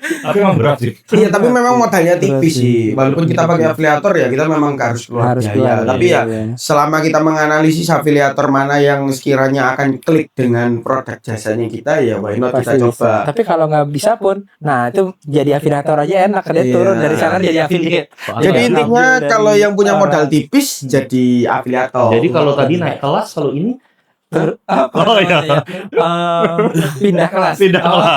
Speaker 3: Tapi memang berat sih.
Speaker 1: Iya, tapi memang modalnya tipis sih. Walaupun kita pakai afiliator ya, kita memang harus keluar biaya. Tapi ya selama kita menganalisis afiliator mana yang sekiranya akan klik dengan produk jasanya kita, ya why not kita coba.
Speaker 4: Tapi kalau nggak bisa pun, nah itu jadi afiliator aja enak, dia turun dari sana jadi affiliate.
Speaker 1: Jadi intinya kalau yang punya modal tipis jadi afiliator.
Speaker 3: Jadi kalau tadi naik kelas, kalau ini Oh, iya.
Speaker 4: Pindah kelas.
Speaker 3: Pindah kelas.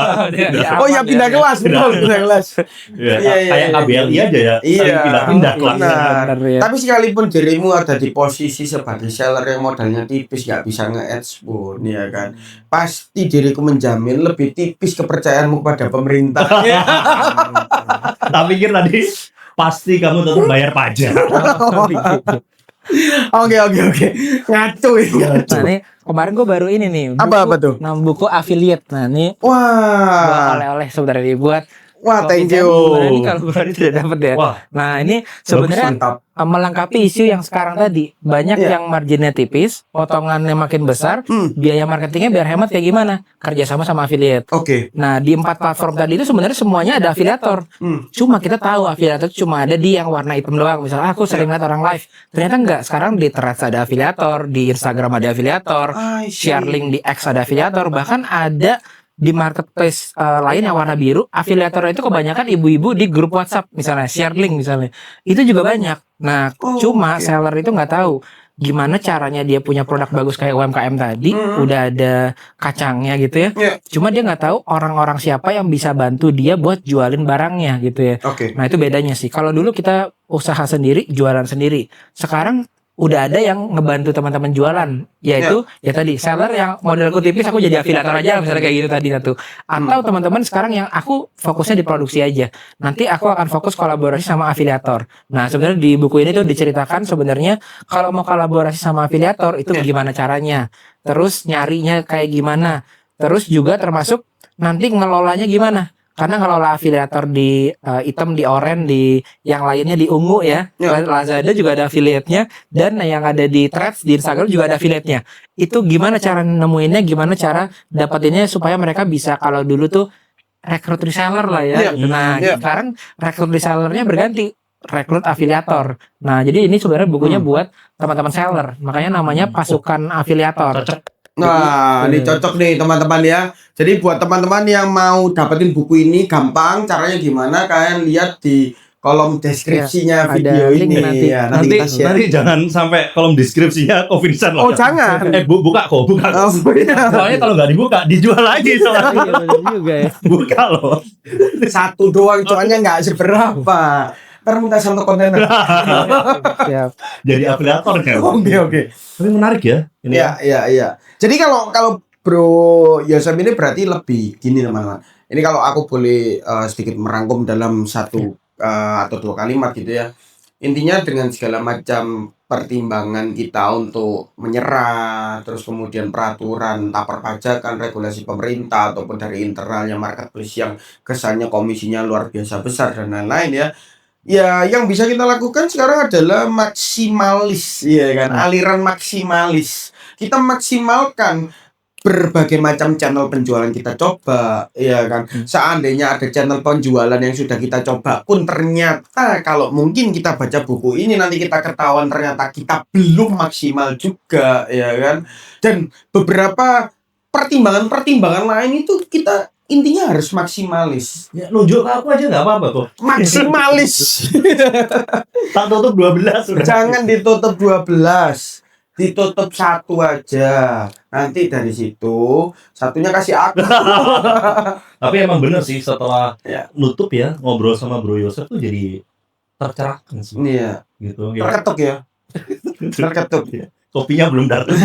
Speaker 1: Oh ya pindah kelas, betul, pindah kelas.
Speaker 3: Ya,
Speaker 1: Iya, iya,
Speaker 3: kayak
Speaker 1: iya.
Speaker 3: KBLI aja ya.
Speaker 1: Iya,
Speaker 3: Saling pindah-pindah kelas.
Speaker 1: benar.
Speaker 4: Benar, ya.
Speaker 1: Tapi sekalipun dirimu ada di posisi sebagai seller yang modalnya tipis, nggak bisa nge-ads pun, ya kan. Pasti diriku menjamin lebih tipis kepercayaanmu pada pemerintah.
Speaker 3: Tak pikir tadi pasti kamu tetap bayar pajak.
Speaker 1: Oke. Ngaco ini.
Speaker 4: Nah, ini kemarin gue baru ini nih.
Speaker 1: Apa tuh?
Speaker 4: Nama buku affiliate. Nah, ini
Speaker 1: Wah.
Speaker 4: oleh-oleh sebenarnya buat
Speaker 1: Wah, thank you.
Speaker 4: Ini kalau berani tidak dapat ya.
Speaker 3: Wah,
Speaker 4: Nah, ini sebenarnya
Speaker 1: Mantap.
Speaker 4: melengkapi isu yang sekarang tadi. Banyak
Speaker 1: Iya.
Speaker 4: yang marginnya tipis, potongannya makin besar, biaya marketingnya biar hemat kayak gimana? Kerjasama sama affiliate.
Speaker 1: Oke.
Speaker 4: Nah, di 4 platform tadi itu sebenarnya semuanya ada afiliator. Cuma kita tahu afiliator itu cuma ada di yang warna hitam doang. Misalnya aku sering lihat orang live. Ternyata enggak. Sekarang di Threads ada afiliator, di Instagram ada afiliator,
Speaker 1: I see.
Speaker 4: share link di X ada afiliator, bahkan ada di marketplace lain yang warna biru, afiliator itu kebanyakan ibu-ibu di grup WhatsApp, misalnya share link misalnya, itu juga banyak. Nah,
Speaker 1: Oh,
Speaker 4: cuma
Speaker 1: oke.
Speaker 4: seller itu nggak tahu gimana caranya dia punya produk bagus kayak UMKM tadi, udah ada kacangnya gitu ya.
Speaker 1: Iya.
Speaker 4: Cuma dia nggak tahu orang-orang siapa yang bisa bantu dia buat jualin barangnya gitu ya.
Speaker 1: Oke.
Speaker 4: Nah, itu bedanya sih. Kalau dulu kita usaha sendiri, jualan sendiri. Sekarang udah ada yang ngebantu teman-teman jualan, yaitu ya tadi seller yang modelku tipis, aku jadi afiliator aja misalnya kayak gitu tadi satu. Atau teman-teman sekarang yang aku fokusnya di produksi aja. Nanti aku akan fokus kolaborasi sama afiliator. Nah, sebenarnya di buku ini tuh diceritakan sebenarnya kalau mau kolaborasi sama afiliator itu gimana caranya. Terus nyarinya kayak gimana. Terus juga termasuk nanti ngelolanya gimana. Karena ngelola afiliator di hitam, di oranye, di yang lainnya di ungu ya.
Speaker 1: Ya.
Speaker 4: Lazada juga ada affiliate-nya, dan yang ada di Threads di Instagram juga ada affiliate-nya. Itu gimana cara nemuinnya, gimana cara dapatinnya supaya mereka bisa, kalau dulu tuh rekrut reseller lah ya.
Speaker 1: Ya.
Speaker 4: Gitu. Nah,
Speaker 1: Ya.
Speaker 4: sekarang rekrut resellernya berganti, rekrut afiliator. Nah, jadi ini sebenarnya bukunya buat teman-teman seller. Makanya namanya pasukan afiliator.
Speaker 3: cocok.
Speaker 1: Nah, ini cocok nih teman-teman ya. Jadi buat teman-teman yang mau dapetin buku ini gampang, caranya gimana? Kalian lihat di kolom deskripsinya
Speaker 4: ada
Speaker 1: video
Speaker 4: link
Speaker 1: ini.
Speaker 4: nanti.
Speaker 1: Ya,
Speaker 3: Nanti,
Speaker 1: kita share.
Speaker 3: nanti jangan sampai kolom deskripsinya Covincent
Speaker 1: Oh,
Speaker 3: loh.
Speaker 1: jangan.
Speaker 3: Buka kok, buka.
Speaker 1: Oh, iya.
Speaker 3: Soalnya kalau nggak dibuka, dijual lagi soalnya.
Speaker 4: Iya, bener juga ya.
Speaker 3: Buka loh.
Speaker 1: Satu doang soalnya nggak seberapa. Ntar minta satu kontainer.
Speaker 4: Siap.
Speaker 3: Jadi afiliator kan.
Speaker 1: Oke.
Speaker 3: Tapi menarik ya. Ini
Speaker 1: Iya. Jadi kalau Bro Yosem ini berarti lebih gini teman-teman. Ini kalau aku boleh sedikit merangkum dalam satu atau dua kalimat gitu ya. Intinya dengan segala macam pertimbangan kita untuk menyerah, terus kemudian peraturan tak perpajakan, regulasi pemerintah ataupun dari internalnya marketplace yang kesannya komisinya luar biasa besar dan lain-lain ya. Ya, yang bisa kita lakukan sekarang adalah maksimalis, ya kan? Aliran maksimalis. Kita maksimalkan berbagai macam channel penjualan kita coba, ya kan? Seandainya ada channel penjualan yang sudah kita coba pun ternyata kalau mungkin kita baca buku ini nanti kita ketahuan ternyata kita belum maksimal juga, ya kan? Dan beberapa pertimbangan-pertimbangan lain itu kita intinya harus maksimalis.
Speaker 3: Ya, nunjuk ke aku aja nggak apa-apa kok.
Speaker 1: Maksimalis.
Speaker 3: Tak tutup 12 sudah.
Speaker 1: Jangan ditutup 12. Ditutup satu aja. Nanti dari situ satunya kasih aku.
Speaker 3: Tapi emang bener sih setelah
Speaker 1: Ya.
Speaker 3: nutup ya ngobrol sama Bro Yosef tuh jadi tercerahkan sih
Speaker 1: Iya.
Speaker 3: gitu. Ya.
Speaker 1: Terketuk ya. Terketuk.
Speaker 3: Kopinya belum datang.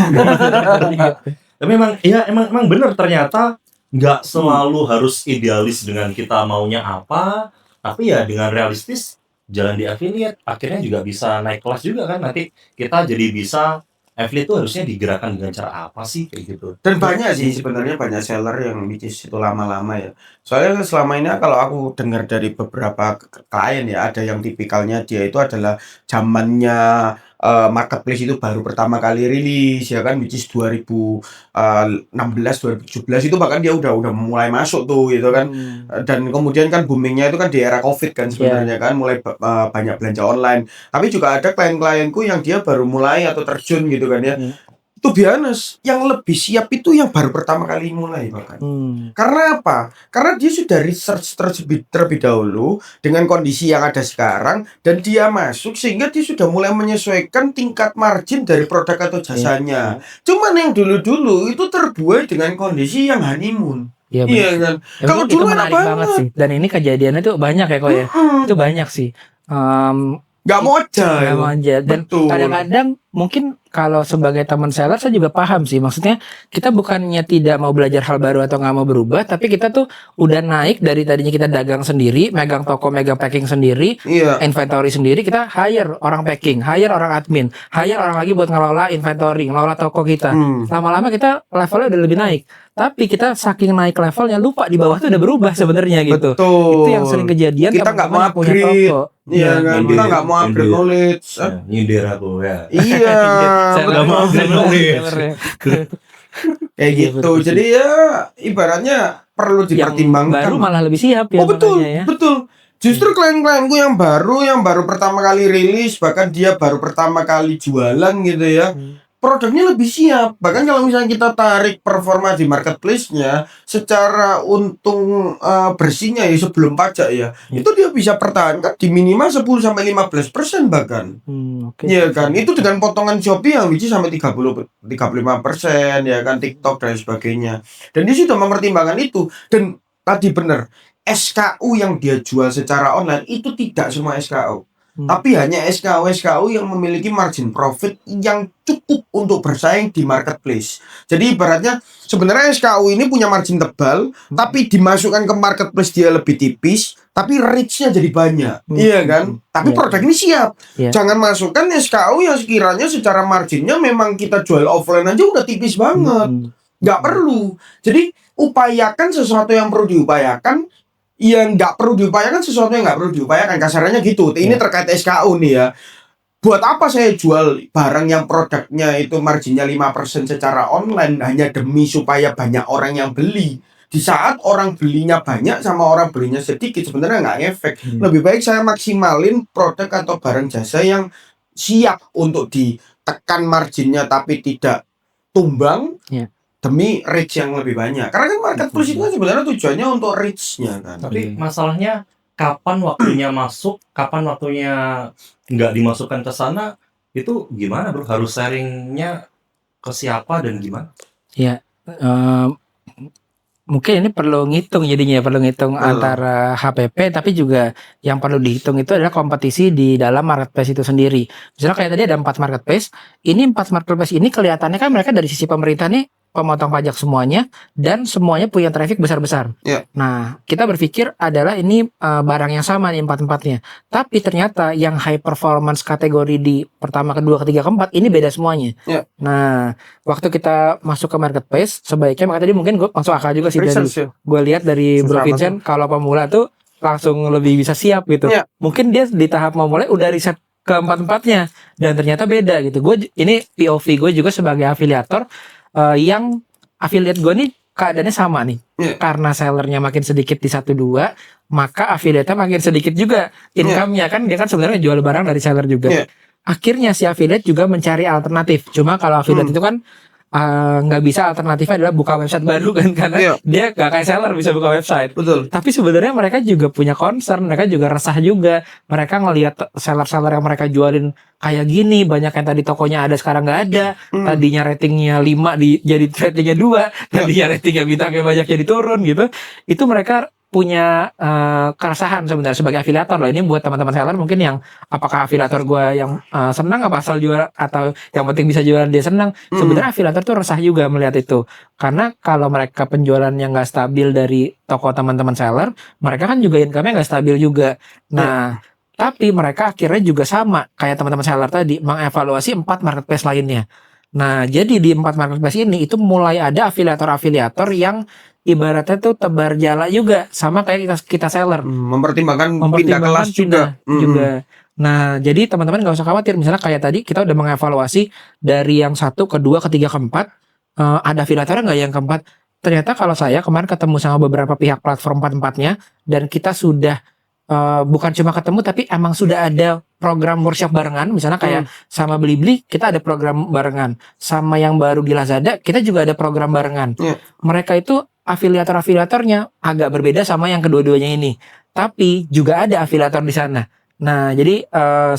Speaker 3: Tapi emang bener ternyata nggak selalu harus idealis dengan kita maunya apa, tapi ya dengan realistis jalan di affiliate akhirnya juga bisa naik kelas juga kan. Nanti kita jadi bisa affiliate itu harusnya digerakkan dengan cara apa sih kayak gitu.
Speaker 1: Dan banyak sih sebenarnya banyak seller yang bisnis itu lama-lama ya. Soalnya selama ini kalau aku dengar dari beberapa klien ya, ada yang tipikalnya dia itu adalah zamannya marketplace itu baru pertama kali rilis ya kan, which is 2016 2017 itu bahkan dia udah mulai masuk tuh gitu kan. Dan kemudian kan boomingnya itu kan di era Covid kan sebenarnya kan, mulai banyak belanja online. Tapi juga ada klien-klienku yang dia baru mulai atau terjun gitu kan ya. to be honest, yang lebih siap itu yang baru pertama kali mulai bahkan. Karena apa? Karena dia sudah research terlebih dahulu dengan kondisi yang ada sekarang dan dia masuk sehingga dia sudah mulai menyesuaikan tingkat margin dari produk atau jasanya. Cuman yang dulu-dulu itu terbuai dengan kondisi yang honeymoon.
Speaker 4: Iya
Speaker 1: Iya kan?
Speaker 4: Ya,
Speaker 1: Kalau
Speaker 4: itu
Speaker 1: dulu enak
Speaker 4: menarik banget sih. Dan ini kejadiannya tuh banyak ya kok ya. Itu banyak sih.
Speaker 1: Gak mau aja.
Speaker 4: Nggak mau aja. Dan
Speaker 1: Betul.
Speaker 4: kadang-kadang mungkin kalau sebagai teman seller saya juga paham sih. Maksudnya kita bukannya tidak mau belajar hal baru atau nggak mau berubah, tapi kita tuh udah naik dari tadinya kita dagang sendiri, megang toko, megang packing sendiri,
Speaker 1: Iya.
Speaker 4: inventory sendiri, kita hire orang packing, hire orang admin, hire orang lagi buat ngelola inventory, ngelola toko kita. Lama-lama kita levelnya udah lebih naik. Tapi kita saking naik levelnya lupa di bawah tuh udah berubah sebenarnya gitu.
Speaker 1: Betul.
Speaker 4: Itu yang sering kejadian.
Speaker 1: Kita nggak mau
Speaker 4: teman-teman yang punya
Speaker 1: upgrade.
Speaker 4: toko.
Speaker 1: Iya kan? Kita nggak mau upgrade knowledge.
Speaker 3: Nyindir aku ya.
Speaker 1: Iya.
Speaker 4: Saya
Speaker 3: nggak mau upgrade knowledge.
Speaker 1: Kayak
Speaker 4: Iya,
Speaker 1: gitu.
Speaker 4: betul sih.
Speaker 1: Jadi ya ibaratnya perlu
Speaker 4: Yang
Speaker 1: dipertimbangkan.
Speaker 4: baru malah lebih siap ya.
Speaker 1: Oh betul,
Speaker 4: makanya ya.
Speaker 1: betul. Justru klien-klienku yang baru pertama kali rilis, bahkan dia baru pertama kali jualan gitu ya, produknya lebih siap. Bahkan kalau misalnya kita tarik performa di marketplace-nya, secara untung bersihnya ya sebelum pajak ya, itu dia bisa pertahankan di minimal 10-15% bahkan.
Speaker 4: Oke.
Speaker 1: Iya kan, itu dengan potongan Shopee yang bisa sampai 30-35% ya kan, TikTok dan sebagainya. Dan dia sudah mempertimbangkan itu. Dan tadi benar, SKU yang dia jual secara online itu tidak semua SKU. Tapi hanya SKU yang memiliki margin profit yang cukup untuk bersaing di marketplace. Jadi ibaratnya sebenarnya SKU ini punya margin tebal, tapi dimasukkan ke marketplace dia lebih tipis, tapi reach-nya jadi banyak. Iya kan? Tapi produk ini siap. Jangan masukkan SKU yang sekiranya secara marginnya memang kita jual offline aja udah tipis banget. Nggak perlu. Jadi upayakan sesuatu yang perlu diupayakan, yang nggak perlu diupayakan sesuatu yang nggak perlu diupayakan, kasarannya gitu. Ini terkait SKU nih ya. Buat apa saya jual barang yang produknya itu marginnya 5% secara online hanya demi supaya banyak orang yang beli. Di saat orang belinya banyak sama orang belinya sedikit sebenarnya nggak efek. Lebih baik saya maksimalin produk atau barang jasa yang siap untuk ditekan marginnya tapi tidak tumbang. Demi reach yang lebih banyak. Karena kan marketplace itu sebenarnya tujuannya untuk reach-nya kan.
Speaker 3: Tapi masalahnya kapan waktunya masuk, kapan waktunya nggak dimasukkan ke sana, itu gimana bro? Harus sharingnya ke siapa dan gimana?
Speaker 4: Ya, mungkin ini perlu ngitung jadinya, perlu ngitung antara HPP, tapi juga yang perlu dihitung itu adalah kompetisi di dalam marketplace itu sendiri. Misalnya kayak tadi ada 4 marketplace, ini 4 marketplace ini kelihatannya kan mereka dari sisi pemerintah nih pemotong pajak semuanya dan semuanya punya traffic besar-besar. Nah, kita berpikir adalah ini barang yang sama nih 4-4-nya. Tapi ternyata yang high performance kategori di pertama, kedua, ketiga, keempat ini beda semuanya. Nah, waktu kita masuk ke marketplace sebaiknya, maka tadi mungkin gue langsung akal juga sih dari gue lihat dari Bro Vincent kalau pemula tuh langsung lebih bisa siap gitu. Mungkin dia di tahap mau mulai udah riset ke 4-4-nya dan ternyata beda gitu. Gue ini POV gue juga sebagai afiliator. Yang affiliate gue nih keadaannya sama nih. Karena sellernya makin sedikit di 1-2, maka affiliate-nya makin sedikit juga income-nya kan. Dia kan sebenarnya jual barang dari seller juga. Akhirnya si affiliate juga mencari alternatif. Cuma kalau affiliate itu kan nggak bisa, alternatifnya adalah buka website baru kan, karena dia nggak kayak seller bisa buka website.
Speaker 1: Betul.
Speaker 4: Tapi sebenarnya mereka juga punya concern, mereka juga resah juga. Mereka ngelihat seller-seller yang mereka jualin kayak gini, banyak yang tadi tokonya ada sekarang nggak ada. Tadinya ratingnya 5 jadi ratingnya 2, tadinya ratingnya bintangnya banyak jadi turun gitu. Itu mereka punya keresahan sebenarnya sebagai afiliator loh. Ini buat teman-teman seller mungkin yang apakah afiliator gue yang senang apa asal jual atau yang penting bisa jualan dia senang. Sebenarnya afiliator tuh resah juga melihat itu. Karena kalau mereka penjualannya nggak stabil dari toko teman-teman seller, mereka kan juga income-nya nggak stabil juga. Nah, tapi mereka akhirnya juga sama kayak teman-teman seller tadi mengevaluasi 4 marketplace lainnya. Nah, jadi di 4 marketplace ini itu mulai ada afiliator-afiliator yang ibaratnya tuh tebar jala juga sama kayak kita seller,
Speaker 1: mempertimbangkan pindah kelas juga.
Speaker 4: Nah, jadi teman-teman nggak usah khawatir. Misalnya kayak tadi kita udah mengevaluasi dari yang 1, kedua, ketiga, keempat, ada afiliatornya nggak yang keempat. Ternyata kalau saya kemarin ketemu sama beberapa pihak platform 4-4-nya dan kita sudah bukan cuma ketemu tapi emang sudah ada program workshop barengan, misalnya kayak sama Blibli kita ada program barengan, sama yang baru di Lazada kita juga ada program barengan. Mereka itu afiliatornya agak berbeda sama yang kedua-duanya ini, tapi juga ada afiliator di sana. Nah jadi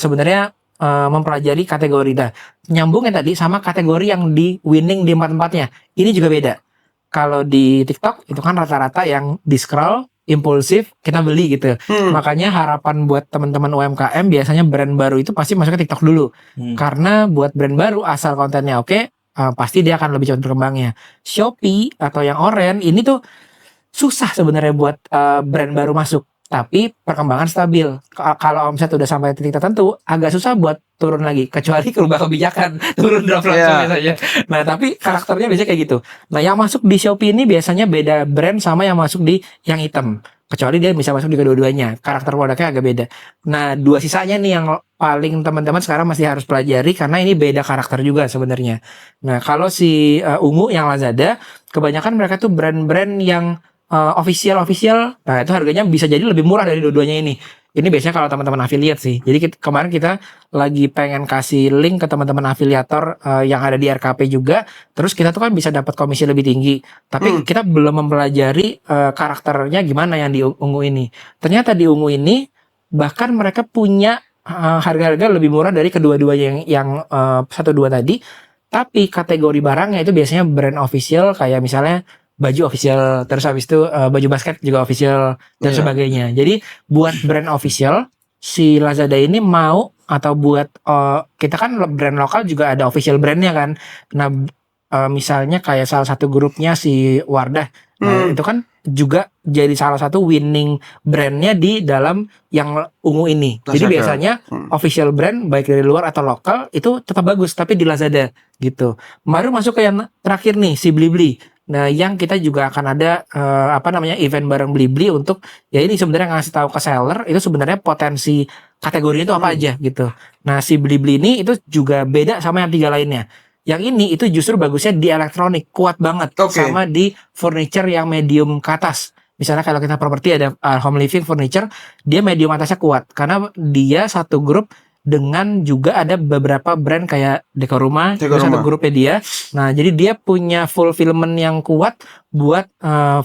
Speaker 4: sebenarnya mempelajari kategori. Nah nyambungnya tadi sama kategori yang di winning di tempat-tempatnya, ini juga beda. Kalau di TikTok itu kan rata-rata yang di scroll impulsif kita beli gitu. Makanya harapan buat teman-teman UMKM biasanya brand baru itu pasti masuk ke TikTok dulu. Karena buat brand baru asal kontennya oke, pasti dia akan lebih cepat berkembangnya. Shopee atau yang Oren ini tuh susah sebenarnya buat brand baru masuk, tapi perkembangan stabil. Kalau omset udah sampai titik tertentu agak susah buat turun lagi, kecuali berubah kebijakan turun drop langsung biasanya. Nah tapi karakternya biasanya kayak gitu. Nah yang masuk di Shopee ini biasanya beda brand sama yang masuk di yang item, kecuali dia bisa masuk di kedua-duanya, karakter produknya agak beda. Nah dua sisanya nih yang paling teman-teman sekarang masih harus pelajari, karena ini beda karakter juga sebenarnya. Nah kalau si Ungu yang Lazada, kebanyakan mereka tuh brand-brand yang official. Nah itu harganya bisa jadi lebih murah dari dua-duanya ini. Ini biasanya kalau teman-teman afiliat sih. Jadi kemarin kita lagi pengen kasih link ke teman-teman afiliator yang ada di RKP juga. Terus kita tuh kan bisa dapat komisi lebih tinggi. Tapi kita belum mempelajari karakternya gimana yang di Ungu ini. Ternyata di Ungu ini bahkan mereka punya harga-harga lebih murah dari kedua-duanya yang 1-2 tadi. Tapi kategori barangnya itu biasanya brand official, kayak misalnya baju official, terus habis itu baju basket juga official dan sebagainya. Jadi buat brand official si Lazada ini mau, atau buat kita kan brand lokal juga ada official brandnya kan. Nah misalnya kayak salah satu grupnya si Wardah, nah itu kan juga jadi salah satu winning brandnya di dalam yang Ungu ini. Lazada. Jadi biasanya official brand baik dari luar atau lokal itu tetap bagus, tapi di Lazada gitu. Baru masuk ke yang terakhir nih, si Blibli. Nah, yang kita juga akan ada event bareng Blibli untuk ya ini sebenarnya ngasih tahu ke seller itu sebenarnya potensi kategorinya itu apa aja gitu. Nah, si Blibli ini itu juga beda sama yang 3 lainnya. Yang ini itu justru bagusnya di elektronik, kuat banget sama di furniture yang medium ke atas. Misalnya kalau kita properti ada home living furniture, dia medium atasnya kuat karena dia satu grup dengan juga ada beberapa brand kayak Dekor Rumah, satu grupnya dia. Nah, jadi dia punya fulfillment yang kuat buat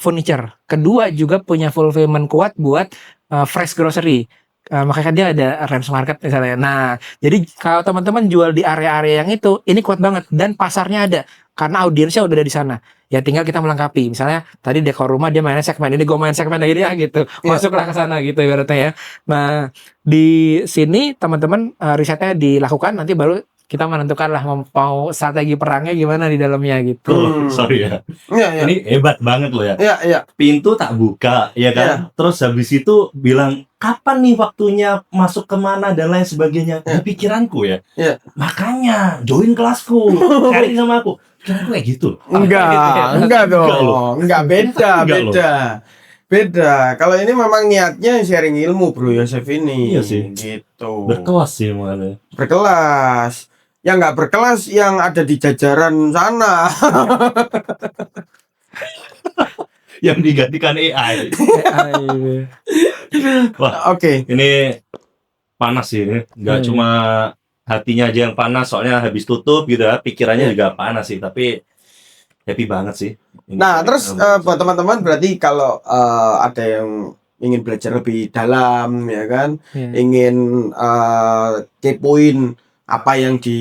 Speaker 4: furniture. Kedua juga punya fulfillment kuat buat fresh grocery. Makanya dia ada Rams Market misalnya. Nah, jadi kalau teman-teman jual di area-area yang itu, ini kuat banget dan pasarnya ada karena audiensnya udah ada di sana. Ya tinggal kita melengkapi. Misalnya tadi Dekor Rumah dia mainnya segmen ini, gue main segmen ini ya gitu. Masuklah ke sana gitu ibaratnya ya. Nah, di sini teman-teman risetnya dilakukan, nanti baru kita menentukan lah mau strategi perangnya gimana di dalamnya gitu.
Speaker 3: Sorry ya. Ini hebat banget loh ya. Pintu tak buka ya kan. Terus habis itu bilang kapan nih waktunya masuk kemana dan lain sebagainya. Di pikiranku ya. Makanya join kelasku, sharing sama aku. Pikiranku kayak gitu.
Speaker 1: Enggak dong. Enggak, beda. Kalau ini memang niatnya sharing ilmu Bro Yosef ini.
Speaker 3: Iya sih.
Speaker 1: Gitu.
Speaker 3: Berkelas sih makanya.
Speaker 1: Berkelas. Yang nggak berkelas yang ada di jajaran sana.
Speaker 3: Yang digantikan AI. Wah, ini panas sih ini. Nggak cuma hatinya aja yang panas, soalnya habis tutup gitu ya, pikirannya juga panas sih, tapi happy banget sih.
Speaker 1: Nah, terus buat teman-teman berarti kalau ada yang ingin belajar lebih dalam ya kan, ingin kepoin apa yang di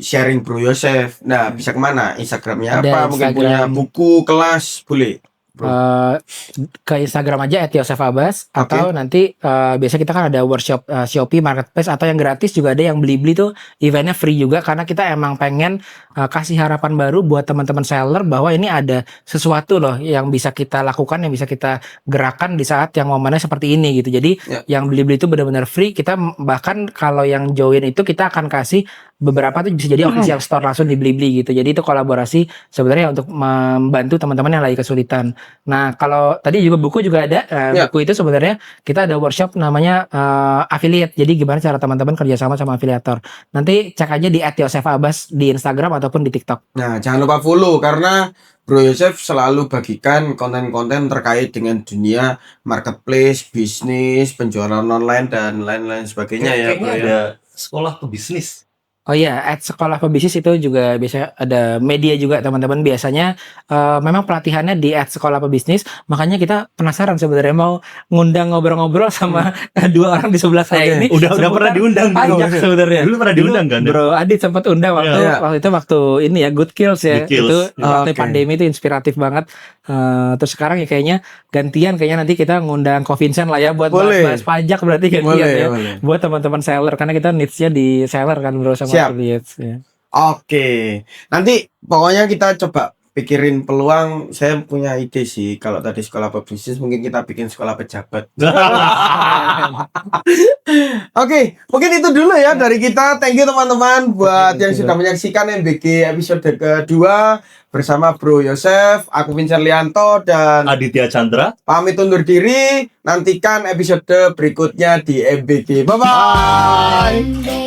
Speaker 1: sharing Bro Yosef. Nah, bisa kemana? Instagramnya apa? Mungkin punya buku kelas, boleh.
Speaker 4: Ke Instagram aja @yosef_abbas atau nanti biasa kita kan ada workshop Shopee Marketplace, atau yang gratis juga ada yang Blibli tuh eventnya free juga, karena kita emang pengen kasih harapan baru buat teman-teman seller bahwa ini ada sesuatu loh yang bisa kita lakukan, yang bisa kita gerakan di saat yang momennya seperti ini gitu. Jadi yang Blibli itu benar-benar free. Kita bahkan kalau yang join itu kita akan kasih beberapa tuh bisa jadi official store langsung di Blibli gitu. Jadi itu kolaborasi sebenarnya untuk membantu teman-teman yang lagi kesulitan. Nah, kalau tadi juga buku juga ada.
Speaker 1: Ya.
Speaker 4: Buku itu sebenarnya kita ada workshop namanya affiliate. Jadi gimana cara teman-teman kerjasama sama afiliator. Nanti cek aja di @yosef_abbas di Instagram ataupun di TikTok.
Speaker 1: Nah, jangan lupa follow karena Bro Yosef selalu bagikan konten-konten terkait dengan dunia marketplace, bisnis, penjualan online dan lain-lain sebagainya ya,
Speaker 3: Kayaknya
Speaker 1: Bro ya.
Speaker 3: ada sekolah pebisnis.
Speaker 4: Oh iya, @sekolah pebisnis itu juga biasa ada media juga teman-teman. Biasanya memang pelatihannya di @sekolah pebisnis. Makanya kita penasaran sebenarnya mau ngundang ngobrol-ngobrol sama dua orang di sebelah saya ini.
Speaker 3: Udah pernah
Speaker 4: seputar
Speaker 3: diundang
Speaker 4: pajak sebenarnya.
Speaker 3: Dulu pernah diundang kan?
Speaker 4: Bro Adit sempat undang waktu
Speaker 1: Iya.
Speaker 4: waktu ini ya Good Kills ya.
Speaker 3: Good Kills.
Speaker 4: Itu waktu
Speaker 1: Oke.
Speaker 4: pandemi itu inspiratif banget. Terus sekarang ya kayaknya gantian kayaknya nanti kita ngundang Ko Vincent lah ya buat
Speaker 1: Boleh.
Speaker 4: bahas pajak berarti gantian ya.
Speaker 1: Boleh.
Speaker 4: Buat teman-teman seller karena kita needs-nya di seller kan bro sama
Speaker 1: Siap.
Speaker 4: affiliates ya.
Speaker 1: Oke. Nanti pokoknya kita coba pikirin peluang. Saya punya ide sih. Kalau tadi sekolah pebisnis mungkin kita bikin sekolah pejabat. Oke, mungkin itu dulu ya dari kita. Thank you teman-teman buat yang sudah menyaksikan MBG episode kedua bersama Bro Yosef, aku Vincent Lianto dan
Speaker 3: Aditya Chandra.
Speaker 1: pamit undur diri. Nantikan episode berikutnya di MBG. Bye bye.
Speaker 2: MBG